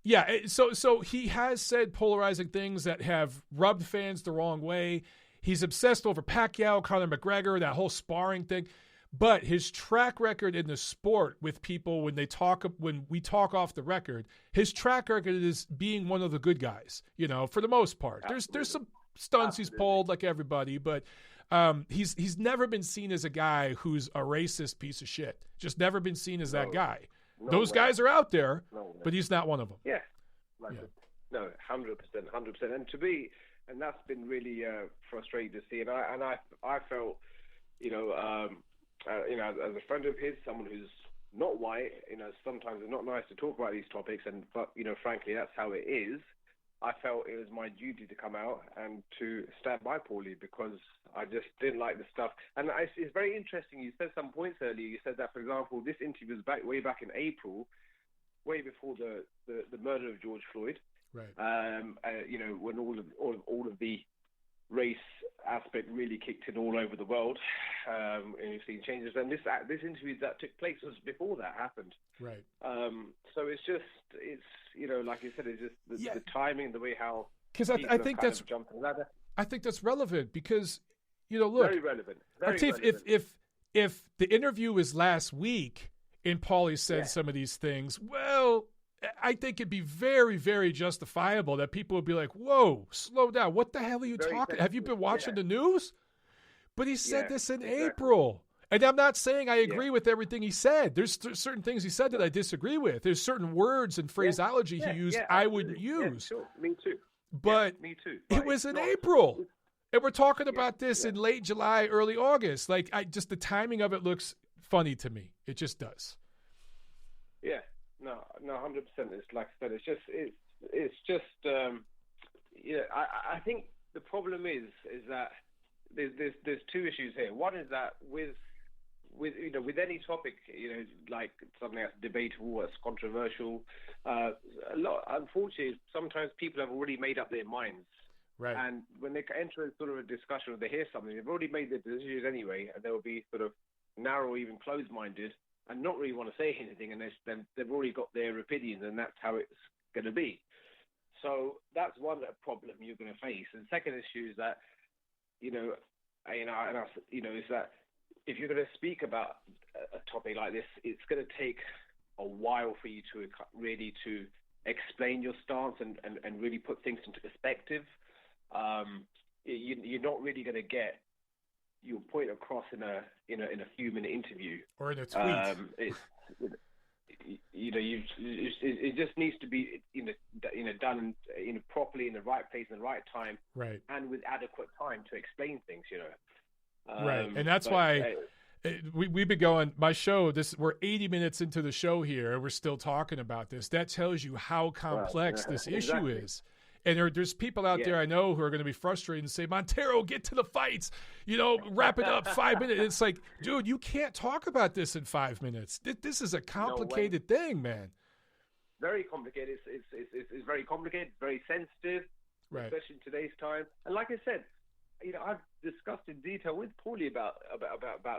Yeah. So he has said polarizing things that have rubbed fans the wrong way. He's obsessed over Pacquiao, Conor McGregor, that whole sparring thing. But his track record in the sport with people when we talk off the record, his track record is being one of the good guys, for the most part. There's some stunts he's pulled like everybody, but he's never been seen as a guy who's a racist piece of shit. Just never been seen as that guy. Those guys are out there, but he's not one of them.
Yeah. No, 100%. And that's been really frustrating to see. And I felt, as a friend of his, someone who's not white, sometimes it's not nice to talk about these topics, but frankly, that's how it is. I felt it was my duty to come out and to stand by Paulie, because I just didn't like the stuff. And it's very interesting. You said some points earlier. You said that, for example, this interview was way back in April, way before the murder of George Floyd.
Right.
When all of the race aspect really kicked in all over the world, and you've seen changes. And this interview that took place was before that happened.
Right.
So it's like you said, it's just the timing, the way how.
Because I think that's
jumped the ladder.
I think that's relevant because, look,
very relevant.
If the interview was last week and Paulie said some of these things, well, I think it'd be very, very justifiable that people would be like, whoa, slow down. What the hell are you talking? Have you been watching the news? But he said this in April. And I'm not saying I agree with everything he said. There's certain things he said that I disagree with. There's certain words and phraseology he used I wouldn't use.
Yeah, sure. Me too.
But
me too.
It was in April. And we're talking about this in late July, early August. Like, the timing of it looks funny to me. It just does.
Yeah. No, 100%. It's like I said. It's just. I think the problem is that there's two issues here. One is that with any topic, like something that's debatable, that's controversial, unfortunately, sometimes people have already made up their minds.
Right. And
when they enter sort of a discussion or they hear something, they've already made their decisions anyway, and they'll be sort of narrow, even closed-minded, and not really want to say anything, and they've already got their opinions, and that's how it's going to be. So that's one problem you're going to face. And second issue is that, is that if you're going to speak about a topic like this, it's going to take a while for you to really to explain your stance and really put things into perspective. You're not really going to get your point across in a few minute interview
or in a tweet.
It just needs to be done properly in the right place in the right time,
right,
and with adequate time to explain things.
Right, and that's why we've been going. My show, we're 80 minutes into the show here, and we're still talking about this. That tells you how complex this issue is. And there's people out there I know who are going to be frustrated and say, Montero, get to the fights. Wrap it up 5 minutes. It's like, dude, you can't talk about this in 5 minutes. This is a complicated thing, man.
Very complicated. It's very complicated, very sensitive,
right,
especially in today's time. And like I said, I've discussed in detail with Paulie about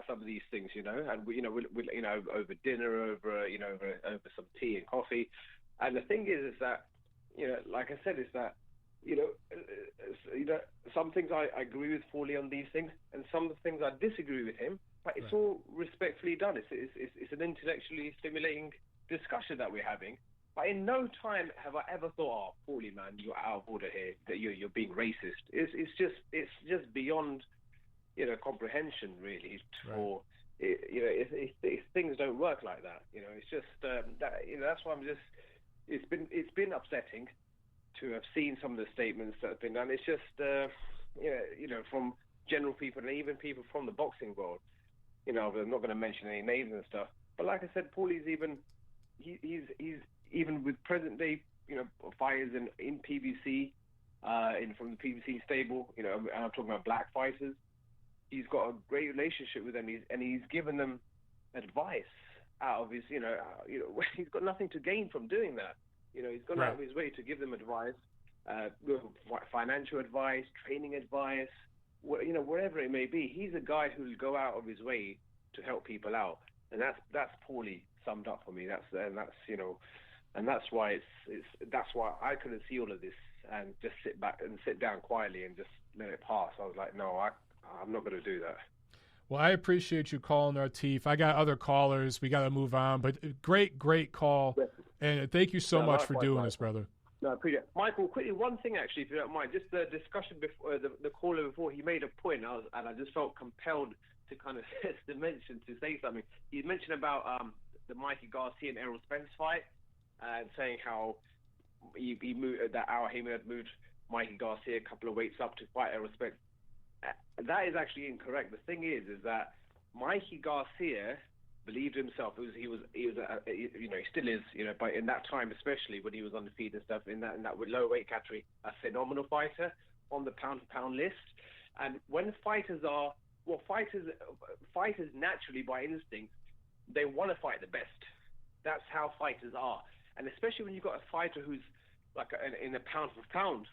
some of these things, and we over dinner, over some tea and coffee. And the thing is that, like I said, is that, some things I agree with Paulie on these things, and some things I disagree with him. But it's all respectfully done. It's an intellectually stimulating discussion that we're having. But in no time have I ever thought, "Oh, Paulie, man, you're out of order here. That you're being racist." It's just beyond, comprehension, really. For things don't work like that. It's just that's why I'm just. It's been upsetting to have seen some of the statements that have been done. It's just from general people and even people from the boxing world. I'm not going to mention any names and stuff. But like I said, Paulie's he's even with present day fighters in PBC, from the PBC stable. And I'm talking about black fighters. He's got a great relationship with them. He's given them advice out of his, he's got nothing to gain from doing that. He's gone out of his way to give them advice, financial advice, training advice, whatever it may be. He's a guy who'll go out of his way to help people out, and that's Paulie summed up for me. That's why that's why I couldn't see all of this and just sit down quietly and just let it pass. I was like, no, I'm not going to do that.
Well, I appreciate you calling, Artif. I got other callers. We got to move on, but great call. And thank you so much for doing this, brother.
No, I appreciate it. Michael, quickly, one thing, actually, if you don't mind. Just the discussion before, the caller before, he made a point, and I just felt compelled to kind of to say something. He mentioned about the Mikey Garcia and Errol Spence fight, and saying how he moved, that Al Heyman had moved Mikey Garcia a couple of weights up to fight Errol Spence. That is actually incorrect. The thing is that Mikey Garcia believed himself. He still is, but in that time, especially when he was undefeated and stuff, in that low weight category, a phenomenal fighter on the pound-for-pound list. And when fighters naturally by instinct, they want to fight the best. That's how fighters are. And especially when you've got a fighter who's like in a pound-for-pound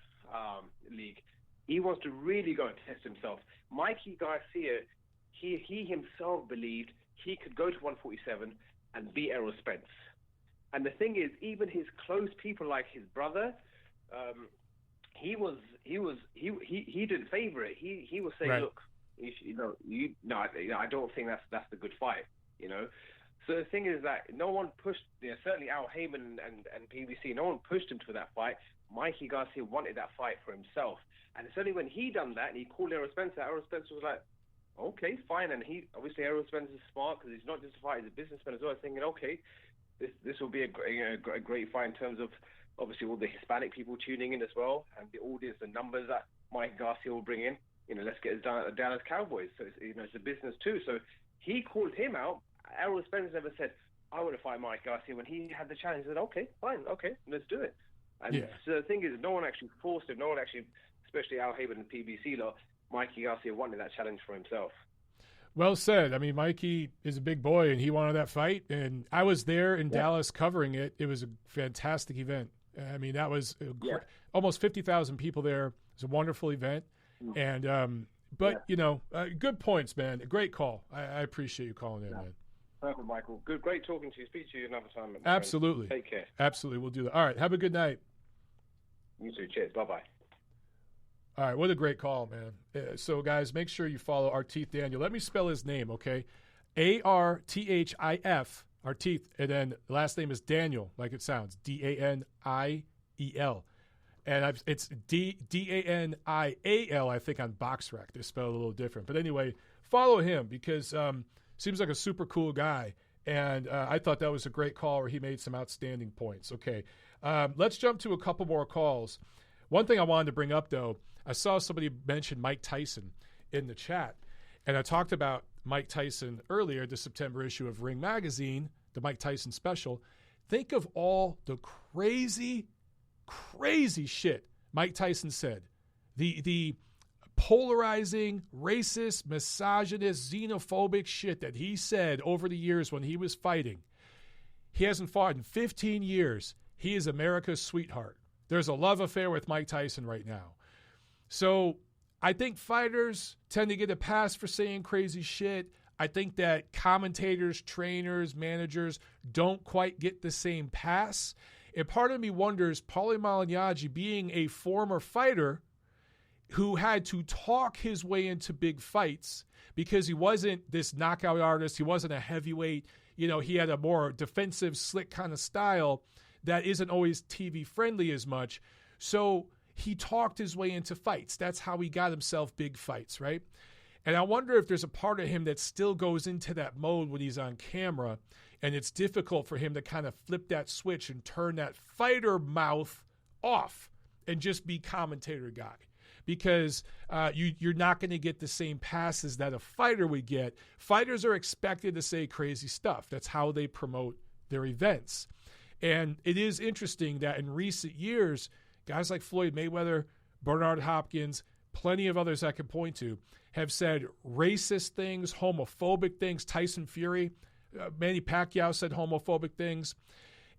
league, he wants to really go and test himself. Mikey Garcia, he himself believed he could go to 147 and beat Errol Spence. And the thing is, even his close people like his brother, he didn't favor it. He was saying, look, I don't think that's the good fight. So the thing is that no one pushed, certainly Al Heyman and PBC, no one pushed him to that fight. Mikey Garcia wanted that fight for himself. And it's only when he done that and he called Errol Spence was like, okay, fine. And obviously Errol Spence is smart because he's not just a fighter, he's a businessman as well. Thinking, okay, this will be a great fight in terms of obviously all the Hispanic people tuning in as well, and the audience, the numbers that Mike Garcia will bring in. Let's get it done at the Dallas Cowboys. So it's a business too. So he called him out. Errol Spence never said, I want to fight Mike Garcia. When he had the challenge, he said, okay, fine, okay, let's do it. And so the thing is, no one actually forced him. No one actually, especially Al Heyman and PBC lot, Mikey Garcia wanted that challenge for himself.
Well said. I mean, Mikey is a big boy, and he wanted that fight. And I was there in Dallas covering it. It was a fantastic event. I mean, that was almost 50,000 people there. It was a wonderful event. And good points, man. A great call. I appreciate you calling in, man.
Perfect, Michael. Good, great talking to you. Speak to you another time.
Absolutely.
Take care.
Absolutely. We'll do that. All right. Have a good night.
You too. Cheers. Bye-bye.
All right, what a great call, man. So, guys, make sure you follow Artith Daniel. Let me spell his name, okay? Arthif, Artith, and then the last name is Daniel, like it sounds, Daniel. And it's Danial, I think, on BoxRec. They're spelled a little different. But anyway, follow him because seems like a super cool guy. And I thought that was a great call where he made some outstanding points. Okay, let's jump to a couple more calls. One thing I wanted to bring up, though, I saw somebody mention Mike Tyson in the chat. And I talked about Mike Tyson earlier, the September issue of Ring Magazine, the Mike Tyson special. Think of all the crazy shit Mike Tyson said. The polarizing, racist, misogynist, xenophobic shit that he said over the years when he was fighting. He hasn't fought in 15 years. He is America's sweetheart. There's a love affair with Mike Tyson right now. So I think fighters tend to get a pass for saying crazy shit. I think that commentators, trainers, managers don't quite get the same pass. And part of me wonders, Paulie Malignaggi, being a former fighter who had to talk his way into big fights because he wasn't this knockout artist, he wasn't a heavyweight, he had a more defensive, slick kind of style that isn't always TV friendly as much. So he talked his way into fights. That's how he got himself big fights, right? And I wonder if there's a part of him that still goes into that mode when he's on camera, and it's difficult for him to kind of flip that switch and turn that fighter mouth off and just be commentator guy. Because you're not going to get the same passes that a fighter would get. Fighters are expected to say crazy stuff. That's how they promote their events. And it is interesting that in recent years, guys like Floyd Mayweather, Bernard Hopkins, plenty of others I can point to, have said racist things, homophobic things. Tyson Fury, Manny Pacquiao said homophobic things,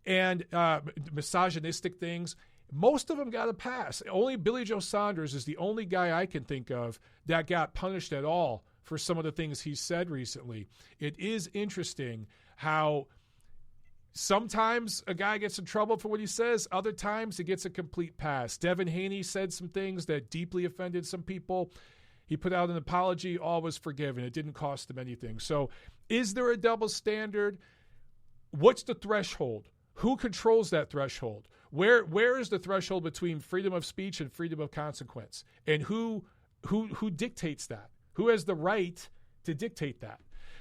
and misogynistic things. Most of them got a pass. Only Billy Joe Saunders is the only guy I can think of that got punished at all for some of the things he said recently. It is interesting how sometimes a guy gets in trouble for what he says. Other times he gets a complete pass. Devin Haney said some things that deeply offended some people. He put out an apology. All was forgiven. It didn't cost him anything. So is there a double standard? What's the threshold? Who controls that threshold? Where is the threshold between freedom of speech and freedom of consequence? And who dictates that? Who has the right to dictate that?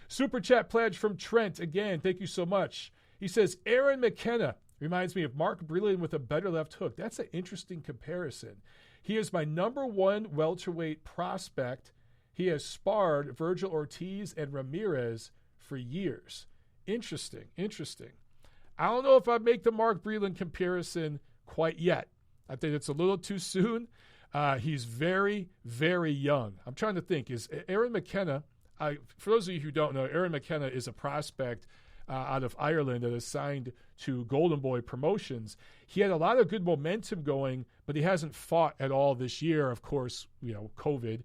Super Chat pledge from Trent. Again, thank you so much. He says, Aaron McKenna reminds me of Mark Breland with a better left hook. That's an interesting comparison. He is my number one welterweight prospect. He has sparred Virgil Ortiz and Ramirez for years. Interesting. I don't know if I'd make the Mark Breland comparison quite yet. I think it's a little too soon. He's very, very young. I'm trying to think. Is Aaron McKenna, for those of you who don't know, Aaron McKenna is a prospect out of Ireland that is signed to Golden Boy Promotions. He had a lot of good momentum going, but he hasn't fought at all this year, of course, COVID.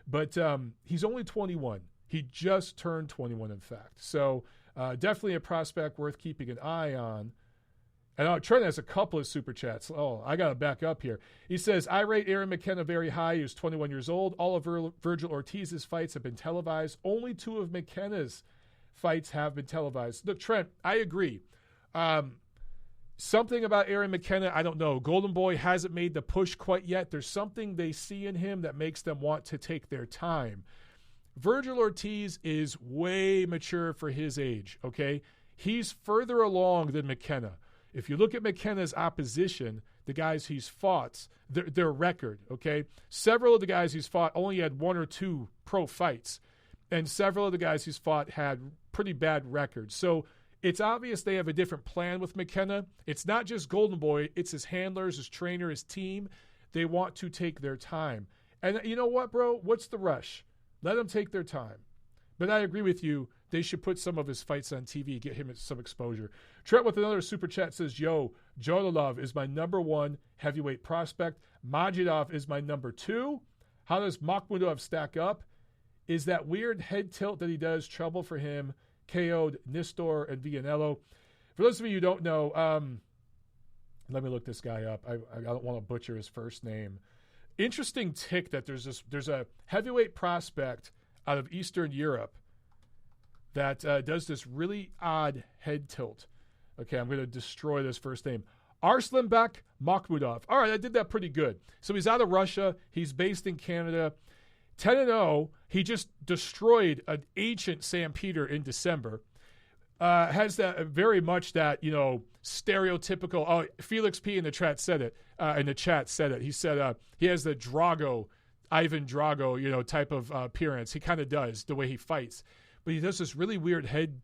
But he's only 21. He just turned 21, in fact. So definitely a prospect worth keeping an eye on. And Trent has a couple of super chats. Oh, I got to back up here. He says, I rate Aaron McKenna very high. He was 21 years old. All of Virgil Ortiz's fights have been televised. Only two of McKenna's fights have been televised. Look, Trent, I agree. Something about Aaron McKenna, I don't know. Golden Boy hasn't made the push quite yet. There's something they see in him that makes them want to take their time. Virgil Ortiz is way mature for his age, okay? He's further along than McKenna. If you look at McKenna's opposition, the guys he's fought, their record, okay? Several of the guys he's fought only had one or two pro fights, and several of the guys he's fought had pretty bad records. So it's obvious they have a different plan with McKenna. It's not just Golden Boy. It's his handlers, his trainer, his team. They want to take their time. And you know what, bro? What's the rush? Let them take their time. But I agree with you. They should put some of his fights on TV, get him some exposure. Trent with another super chat says, yo, Jodolov is my number one heavyweight prospect. Majidov is my number two. How does Makhmudov stack up? Is that weird head tilt that he does trouble for him? KO'd Nistor and Villanello. For those of you who don't know, Let me look this guy up. I don't want to butcher his first name. Interesting tick that there's a heavyweight prospect out of Eastern Europe that does this really odd head tilt. Okay, I'm going to destroy this first name. Arslanbek Makhmudov. All right, I did that pretty good. So he's out of Russia. He's based in Canada. 10-0. He just destroyed an ancient Sam Peter in December. Has that very much that, stereotypical. Oh, Felix P in the chat said it. He said he has the Ivan Drago, type of appearance. He kind of does the way he fights, but he does this really weird head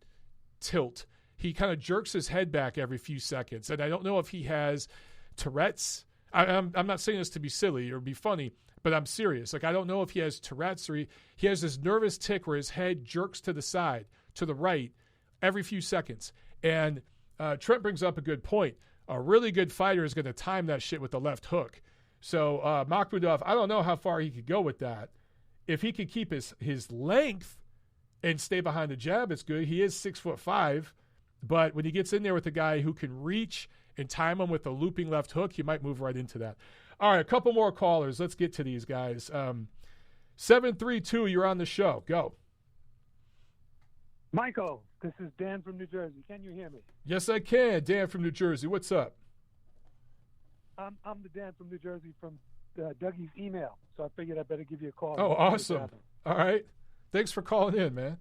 tilt. He kind of jerks his head back every few seconds, and I don't know if he has Tourette's. I'm not saying this to be silly or be funny, but I'm serious. Like, I don't know if he has Tourette's or he has this nervous tick where his head jerks to the side, to the right, every few seconds. And Trent brings up a good point. A really good fighter is going to time that shit with the left hook. So Makhmudov, I don't know how far he could go with that. If he could keep his length and stay behind the jab, it's good. He is 6'5", but when he gets in there with a guy who can reach and time him with a looping left hook, he might move right into that. All right, a couple more callers. Let's get to these guys. 732, you're on the show. Go.
Michael, this is Dan from New Jersey. Can you hear me?
Yes, I can. Dan from New Jersey. What's up?
I'm the Dan from New Jersey from Dougie's email, so I figured I better give you a call.
Oh, awesome. All right. Thanks for calling in, man.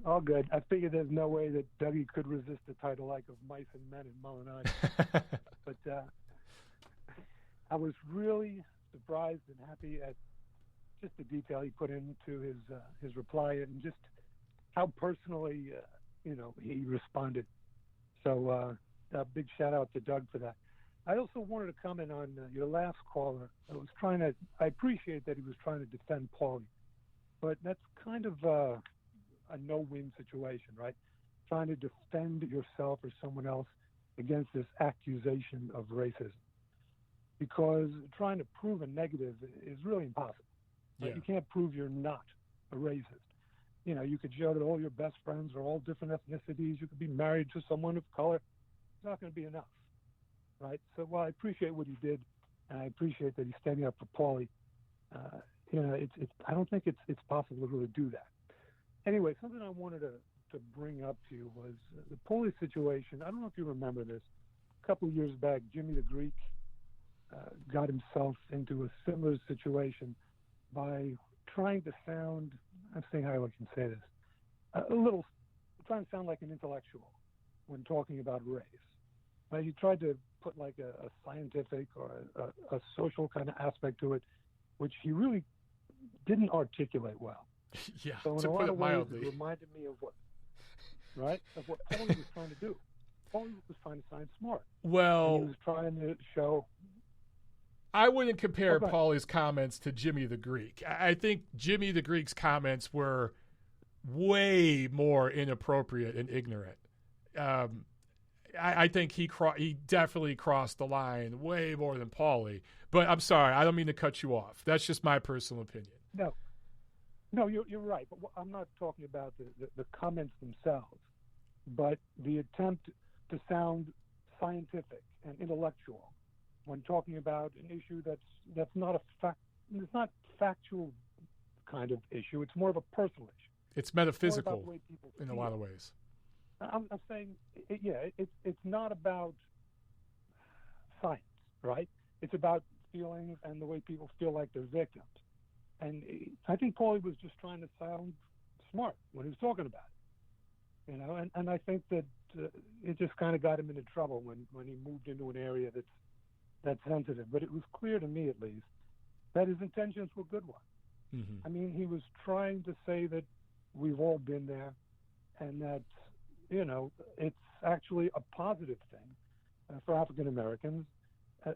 All good. I figured there's no way that Dougie could resist the title like of Mice and Men and Malignaggi. But I was really surprised and happy at just the detail he put into his reply and just how personally, he responded. So a big shout out to Doug for that. I also wanted to comment on your last caller. I appreciate that he was trying to defend Paulie, but that's kind of a no-win situation, right? Trying to defend yourself or someone else against this accusation of racism. Because trying to prove a negative is really impossible. Right?
Yeah.
You can't prove you're not a racist. You could show that all your best friends are all different ethnicities. You could be married to someone of color. It's not going to be enough, right? So, I appreciate what he did, and I appreciate that he's standing up for Paulie. I don't think it's possible to really do that. Anyway, something I wanted to bring up to you was the Paulie situation. I don't know if you remember this. A couple of years back, Jimmy the Greek got himself into a similar situation by trying to sound, I'm saying how I can say this, trying to sound like an intellectual when talking about race. Right? He tried to put like a scientific or a social kind of aspect to it, which he really didn't articulate well.
Yeah,
so in
to
a
put
lot
it
of ways,
mildly.
it reminded me of what Paulie was trying to do. Paulie was trying to sound smart.
Well,
and he was trying to show.
I wouldn't compare Paulie's comments to Jimmy the Greek. I think Jimmy the Greek's comments were way more inappropriate and ignorant. I think he definitely crossed the line way more than Paulie. But I'm sorry, I don't mean to cut you off. That's just my personal opinion.
No, you're right. But I'm not talking about the comments themselves, but the attempt to sound scientific and intellectual when talking about an issue that's not it's not factual kind of issue. It's more of a personal issue.
It's metaphysical
it's more about the way people
in
feel.
a lot of ways.
I'm saying, it's not about science, right? It's about feelings and the way people feel like they're victims. And I think Paulie was just trying to sound smart when he was talking about it, And I think that it just kind of got him into trouble when he moved into an area that's sensitive. But it was clear to me, at least, that his intentions were good ones.
Mm-hmm.
I mean, he was trying to say that we've all been there, and that it's actually a positive thing for African Americans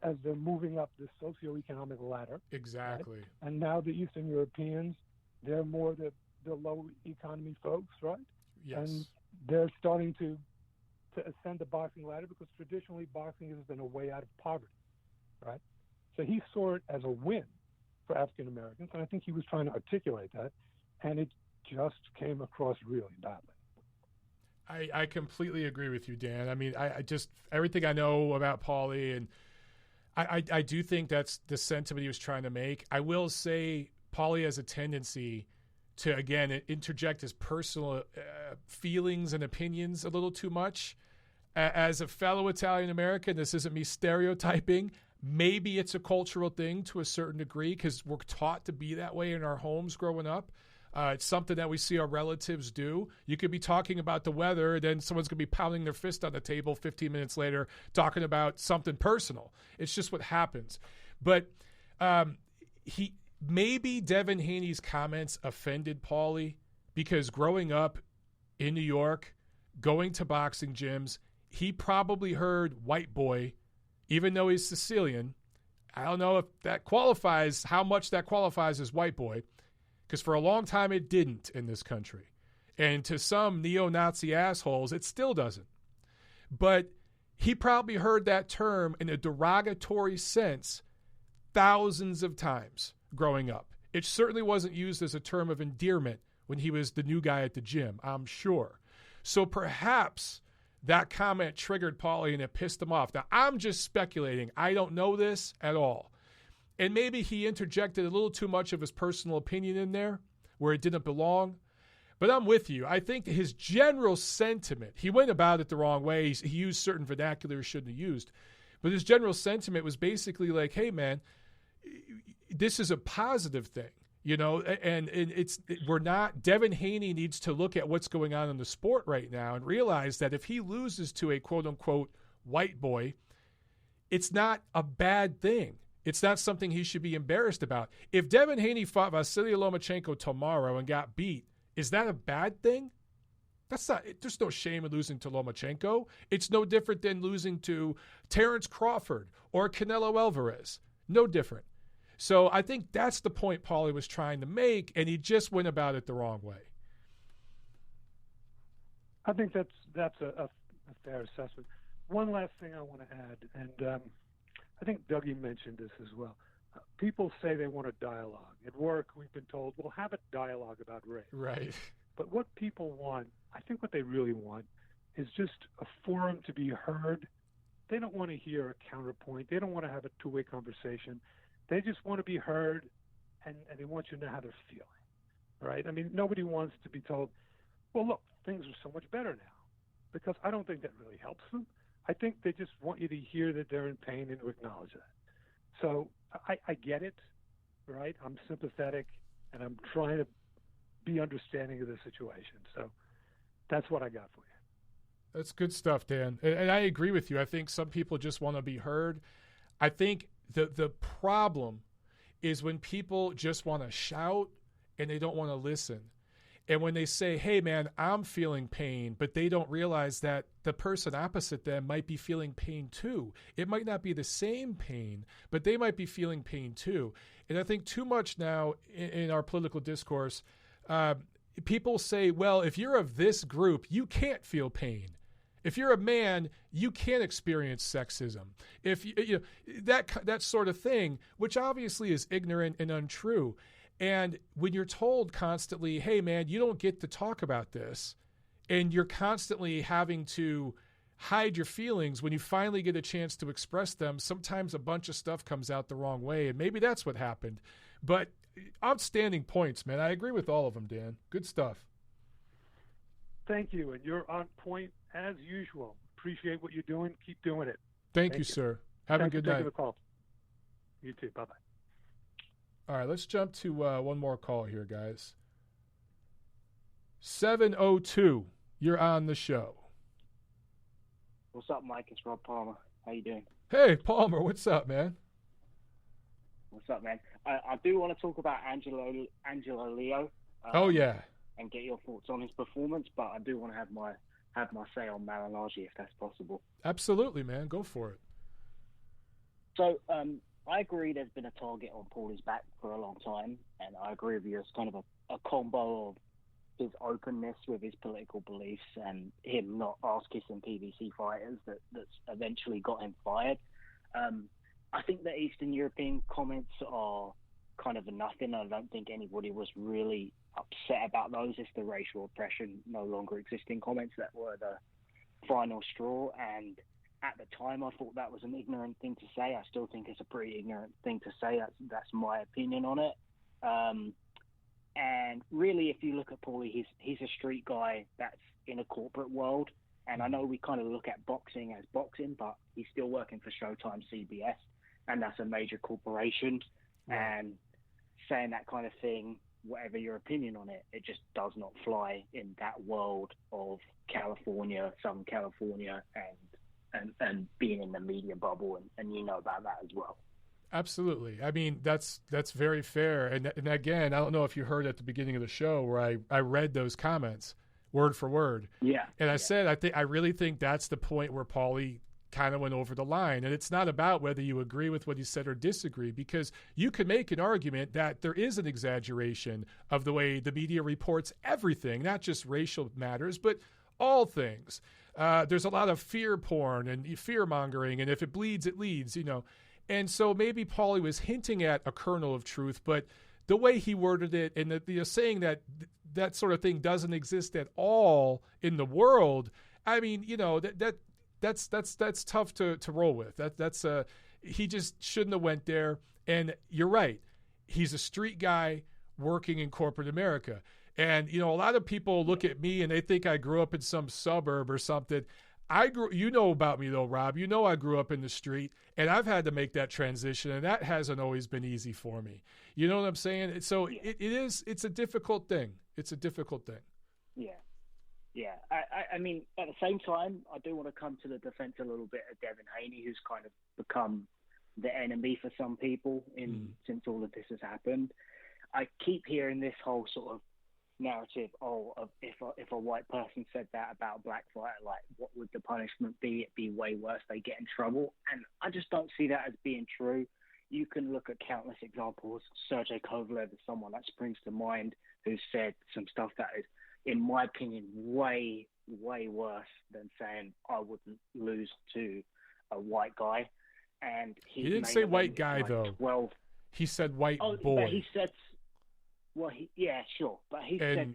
as they're moving up this socioeconomic ladder.
Exactly.
Right? And now the Eastern Europeans, they're more the low economy folks, right?
Yes.
And they're starting to ascend the boxing ladder because traditionally boxing has been a way out of poverty, right? So he saw it as a win for African Americans, and I think he was trying to articulate that, and it just came across really badly.
I completely agree with you, Dan. I mean, I just everything I know about Paulie, and I do think that's the sentiment he was trying to make. I will say Paulie has a tendency to, again, interject his personal feelings and opinions a little too much. As a fellow Italian-American, this isn't me stereotyping. Maybe it's a cultural thing to a certain degree because we're taught to be that way in our homes growing up. It's something that we see our relatives do. You could be talking about the weather, and then someone's going to be pounding their fist on the table 15 minutes later talking about something personal. It's just what happens. But maybe Devin Haney's comments offended Paulie because growing up in New York, going to boxing gyms, he probably heard white boy, even though he's Sicilian. I don't know if that qualifies, how much that qualifies as white boy, because for a long time it didn't in this country. And to some neo-Nazi assholes, it still doesn't. But he probably heard that term in a derogatory sense thousands of times growing up. It certainly wasn't used as a term of endearment when he was the new guy at the gym, I'm sure. So perhaps that comment triggered Paulie and it pissed him off. Now, I'm just speculating. I don't know this at all. And maybe he interjected a little too much of his personal opinion in there where it didn't belong. But I'm with you. I think his general sentiment, he went about it the wrong way. He used certain vernacular he shouldn't have used. But his general sentiment was basically like, hey, man, this is a positive thing, you know, and we're not, Devin Haney needs to look at what's going on in the sport right now and realize that if he loses to a quote unquote white boy, it's not a bad thing. It's not something he should be embarrassed about. If Devin Haney fought Vasily Lomachenko tomorrow and got beat, is that a bad thing? That's not. There's no shame in losing to Lomachenko. It's no different than losing to Terrence Crawford or Canelo Alvarez. No different. So I think that's the point Paulie was trying to make, and he just went about it the wrong way.
I think that's a fair assessment. One last thing I want to add, and I think Dougie mentioned this as well. People say they want a dialogue. At work, we've been told, we'll have a dialogue about race.
Right.
But what people want, I think what they really want, is just a forum to be heard. They don't want to hear a counterpoint. They don't want to have a two-way conversation. They just want to be heard, and they want you to know how they're feeling, right? I mean, nobody wants to be told, well, look, things are so much better now, because I don't think that really helps them. I think they just want you to hear that they're in pain and to acknowledge that. So I get it, right? I'm sympathetic, and I'm trying to be understanding of the situation. So that's what I got for you.
That's good stuff, Dan. And I agree with you. I think some people just want to be heard. I think the problem is when people just want to shout and they don't want to listen. And when they say, hey, man, I'm feeling pain, but they don't realize that the person opposite them might be feeling pain too. It might not be the same pain, but they might be feeling pain too. And I think too much now in our political discourse, people say, well, if you're of this group, you can't feel pain. If you're a man, you can't experience sexism. If you know, that sort of thing, which obviously is ignorant and untrue. And when you're told constantly, hey, man, you don't get to talk about this, and you're constantly having to hide your feelings, when you finally get a chance to express them, sometimes a bunch of stuff comes out the wrong way, and maybe that's what happened. But outstanding points, man. I agree with all of them, Dan. Good stuff.
Thank you, and you're on point as usual. Appreciate what you're doing. Keep doing it.
Thank you, sir. Have a good night.
The call. You too. Bye-bye.
All right, let's jump to one more call here, guys. 702, you're on the show.
What's up, Mike? It's Rob Palmer. How you doing?
Hey, Palmer, what's up, man?
What's up, man? I do want to talk about Angelo Leo.
Oh, yeah.
And get your thoughts on his performance, but I do want to have my say on Malignaggi, if that's possible.
Absolutely, man. Go for it.
So, I agree there's been a target on Paulie's back for a long time, and I agree with you. It's kind of a combo of his openness with his political beliefs and him not ass-kissing PBC fighters that's eventually got him fired. I think the Eastern European comments are kind of a nothing. I don't think anybody was really upset about those. It's the racial oppression no longer existing comments that were the final straw. And at the time, I thought that was an ignorant thing to say. I still think it's a pretty ignorant thing to say. That's my opinion on it. And really, if you look at Paulie, he's a street guy that's in a corporate world. And I know we kind of look at boxing as boxing, but he's still working for Showtime, CBS, and that's a major corporation. Yeah. And saying that kind of thing, whatever your opinion on it, it just does not fly in that world of California, Southern California, and being in the media bubble, and you know about that as well.
Absolutely. I mean, that's very fair. And again, I don't know if you heard at the beginning of the show where I read those comments word for word.
Yeah.
And I said, I really think that's the point where Paulie kind of went over the line. And it's not about whether you agree with what he said or disagree, because you could make an argument that there is an exaggeration of the way the media reports everything, not just racial matters, but all things. There's a lot of fear porn and fear mongering, and if it bleeds, it leads, you know. And so maybe Paulie was hinting at a kernel of truth, but the way he worded it and saying that that sort of thing doesn't exist at all in the world, I mean, you know, that's tough to roll with. He just shouldn't have went there. And you're right. He's a street guy working in corporate America. And, you know, a lot of people look at me and they think I grew up in some suburb or something. You know about me though, Rob. You know I grew up in the street, and I've had to make that transition, and that hasn't always been easy for me. You know what I'm saying? So it's a difficult thing. It's a difficult thing.
Yeah. I mean, at the same time, I do want to come to the defense a little bit of Devin Haney, who's kind of become the enemy for some people since all of this has happened. I keep hearing this whole sort of narrative of if a white person said that about a black fighter, like, what would the punishment be? It'd be way worse, they get in trouble. And I just don't see that as being true. You can look at countless examples. Sergey Kovalev is someone that springs to mind, who said some stuff that is, in my opinion, way worse than saying I wouldn't lose to a white guy. And he
didn't say white guy,
like
though.
12.
He said white boy.
But he said, well, yeah, sure. But he said,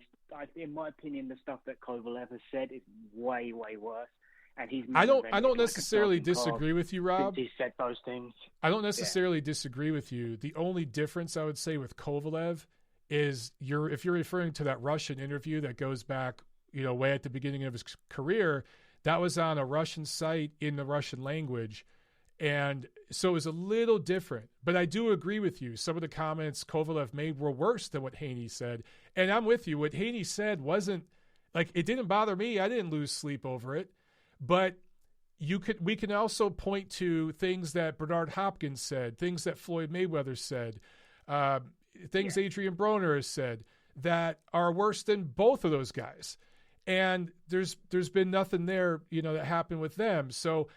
in my opinion, the stuff that Kovalev has said is way worse. And he's
I don't necessarily disagree with you, Rob.
He said those things.
I don't necessarily disagree with you. The only difference I would say with Kovalev is if you're referring to that Russian interview that goes back, you know, way at the beginning of his career, that was on a Russian site in the Russian language. And so it was a little different. But I do agree with you. Some of the comments Kovalev made were worse than what Haney said. And I'm with you. What Haney said wasn't, like, it didn't bother me. I didn't lose sleep over it. But we can also point to things that Bernard Hopkins said, things that Floyd Mayweather said, things Adrian Broner has said that are worse than both of those guys. And there's been nothing there, you know, that happened with them. So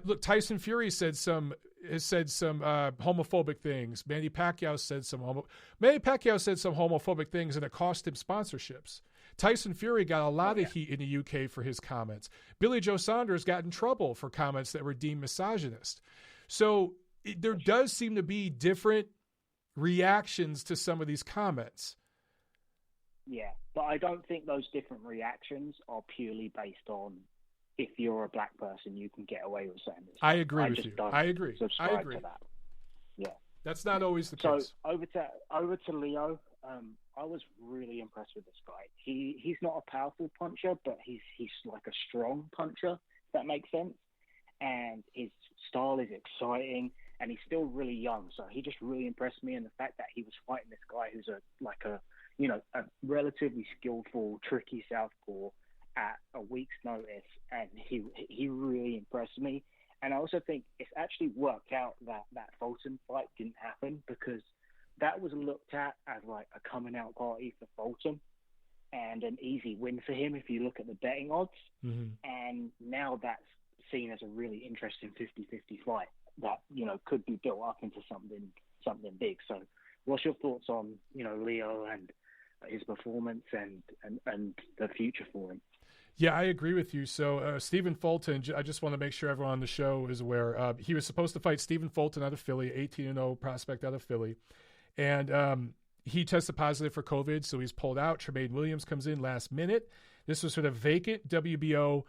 look, Tyson Fury has said some homophobic things. Manny Pacquiao said some homophobic things, and it cost him sponsorships. Tyson Fury got a lot of heat in the UK for his comments. Billy Joe Saunders got in trouble for comments that were deemed misogynist. So there does seem to be different reactions to some of these comments.
Yeah, but I don't think those different reactions are purely based on if you're a black person, you can get away with saying this.
I agree with you. I agree.
Subscribe to that. Yeah.
That's not always the
case.
So
over to Leo. I was really impressed with this guy. He's not a powerful puncher, but he's like a strong puncher, if that makes sense. And his style is exciting, and he's still really young. So he just really impressed me. And the fact that he was fighting this guy who's a relatively skillful, tricky southpaw at a week's notice, and he really impressed me. And I also think it's actually worked out that Fulton fight didn't happen, because that was looked at as like a coming out party for Fulton and an easy win for him if you look at the betting odds. Mm-hmm. And now that's seen as a really interesting 50-50 fight that, you know, could be built up into something big. So what's your thoughts on, you know, Leo and his performance and the future for him?
Yeah, I agree with you. So Stephen Fulton, I just want to make sure everyone on the show is aware. He was supposed to fight Stephen Fulton out of Philly, 18-0 prospect out of Philly. And he tested positive for COVID, so he's pulled out. Tremaine Williams comes in last minute. This was for the vacant WBO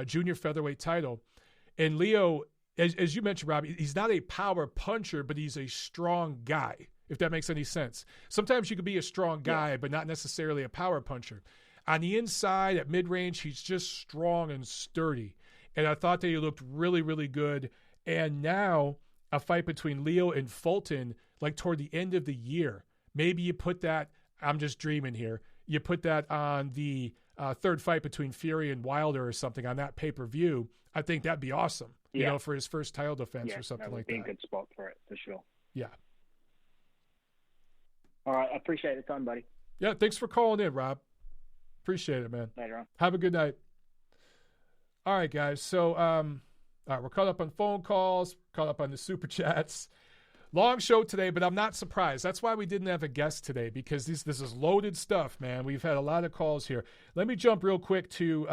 junior featherweight title. And Leo, as you mentioned, Rob, he's not a power puncher, but he's a strong guy, if that makes any sense. Sometimes you could be a strong guy, but not necessarily a power puncher. On the inside, at mid-range, he's just strong and sturdy. And I thought that he looked really, really good. And now a fight between Leo and Fulton, like toward the end of the year. Maybe you put that, I'm just dreaming here, you put that on the third fight between Fury and Wilder or something on that pay-per-view. I think that'd be awesome, you know, for his first title defense or something like that.
That would be a good spot for it, for sure.
Yeah.
All right, I appreciate the time, buddy.
Yeah, thanks for calling in, Rob. Appreciate it, man.
Later on.
Have a good night. All right, guys. So, all right, we're caught up on phone calls, caught up on the super chats. Long show today, but I'm not surprised. That's why we didn't have a guest today, because this is loaded stuff, man. We've had a lot of calls here. Let me jump real quick to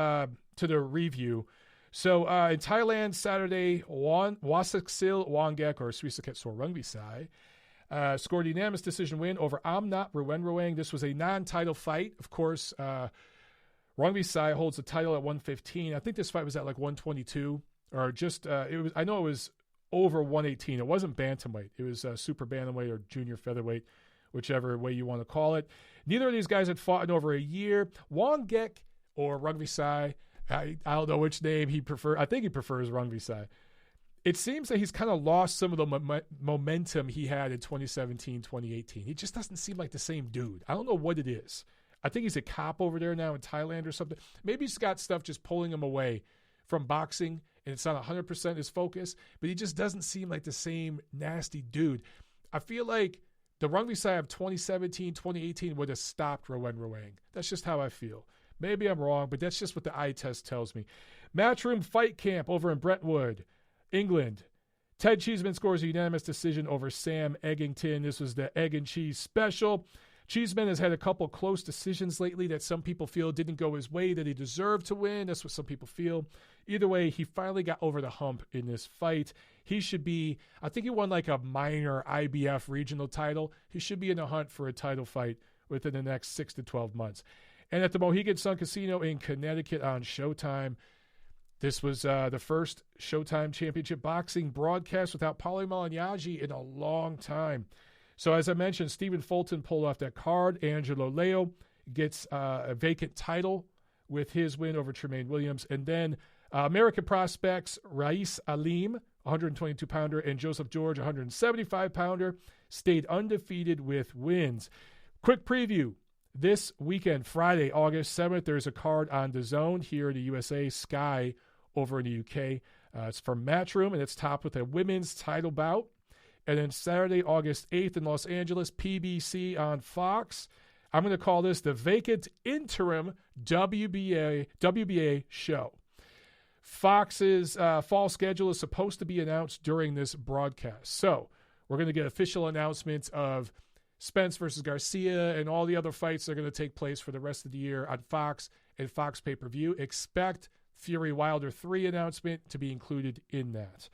the review. So in Thailand, Saturday, Wasaksil Wangek, or Srisaket Sor Rungvisai, scored a unanimous decision win over Amnat Ruwenroeng. This was a non-title fight. Of course, Rungvisai holds the title at 115. I think this fight was at like 122, or just it was. I know it was over 118. It wasn't bantamweight. It was super bantamweight or junior featherweight, whichever way you want to call it. Neither of these guys had fought in over a year. Wangek or Rungvisai, I don't know which name he prefers. I think he prefers Rungvisai. It seems that he's kind of lost some of the momentum he had in 2017, 2018. He just doesn't seem like the same dude. I don't know what it is. I think he's a cop over there now in Thailand or something. Maybe he's got stuff just pulling him away from boxing, and it's not 100% his focus, but he just doesn't seem like the same nasty dude. I feel like the Rungvisai of 2017, 2018 would have stopped Ruwenroeng. That's just how I feel. Maybe I'm wrong, but that's just what the eye test tells me. Matchroom Fight Camp over in Brentwood, England. Ted Cheeseman scores a unanimous decision over Sam Eggington. This was the egg and cheese special. Cheeseman has had a couple close decisions lately that some people feel didn't go his way, that he deserved to win. That's what some people feel. Either way, he finally got over the hump in this fight. He should be, I think he won like a minor IBF regional title. He should be in the hunt for a title fight within the next 6 to 12 months. And at the Mohegan Sun Casino in Connecticut on Showtime, this was the first Showtime Championship Boxing broadcast without Paulie Malignaggi in a long time. So as I mentioned, Stephen Fulton pulled off that card. Angelo Leo gets a vacant title with his win over Tremaine Williams. And then American prospects Rais Alim, 122-pounder, and Joseph George, 175-pounder, stayed undefeated with wins. Quick preview. This weekend, Friday, August 7th, there's a card on DAZN here in the USA, Sky over in the UK. It's from Matchroom, and it's topped with a women's title bout. And then Saturday, August 8th in Los Angeles, PBC on Fox. I'm going to call this the vacant interim WBA show. Fox's fall schedule is supposed to be announced during this broadcast. So we're going to get official announcements of Spence versus Garcia and all the other fights that are going to take place for the rest of the year on Fox and Fox pay-per-view. Expect Fury Wilder 3 announcement to be included in that.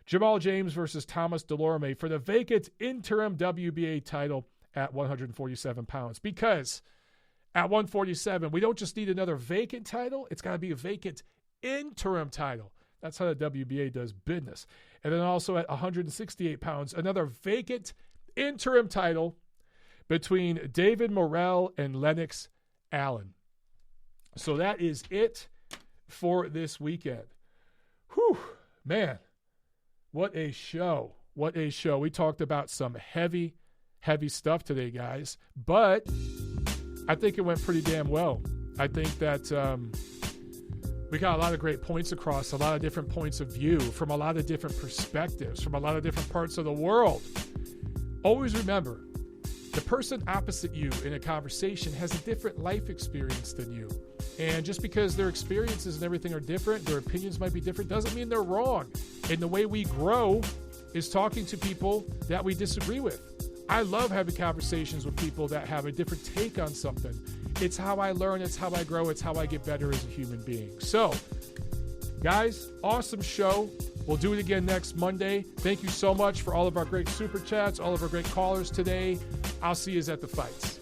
Jamal James versus Thomas Delorme for the vacant interim WBA title at 147 pounds. Because at 147, we don't just need another vacant title. It's got to be a vacant interim title. That's how the WBA does business. And then also at 168 pounds, another vacant interim title between David Morrell and Lennox Allen. So that is it for this weekend. Whew, man. What a show. What a show. We talked about some heavy, heavy stuff today, guys. But I think it went pretty damn well. I think that we got a lot of great points across, a lot of different points of view from a lot of different perspectives, from a lot of different parts of the world. Always remember, the person opposite you in a conversation has a different life experience than you. And just because their experiences and everything are different, their opinions might be different, doesn't mean they're wrong. And the way we grow is talking to people that we disagree with. I love having conversations with people that have a different take on something. It's how I learn, it's how I grow, it's how I get better as a human being. So, guys, awesome show. We'll do it again next Monday. Thank you so much for all of our great super chats, all of our great callers today. I'll see you at the fights.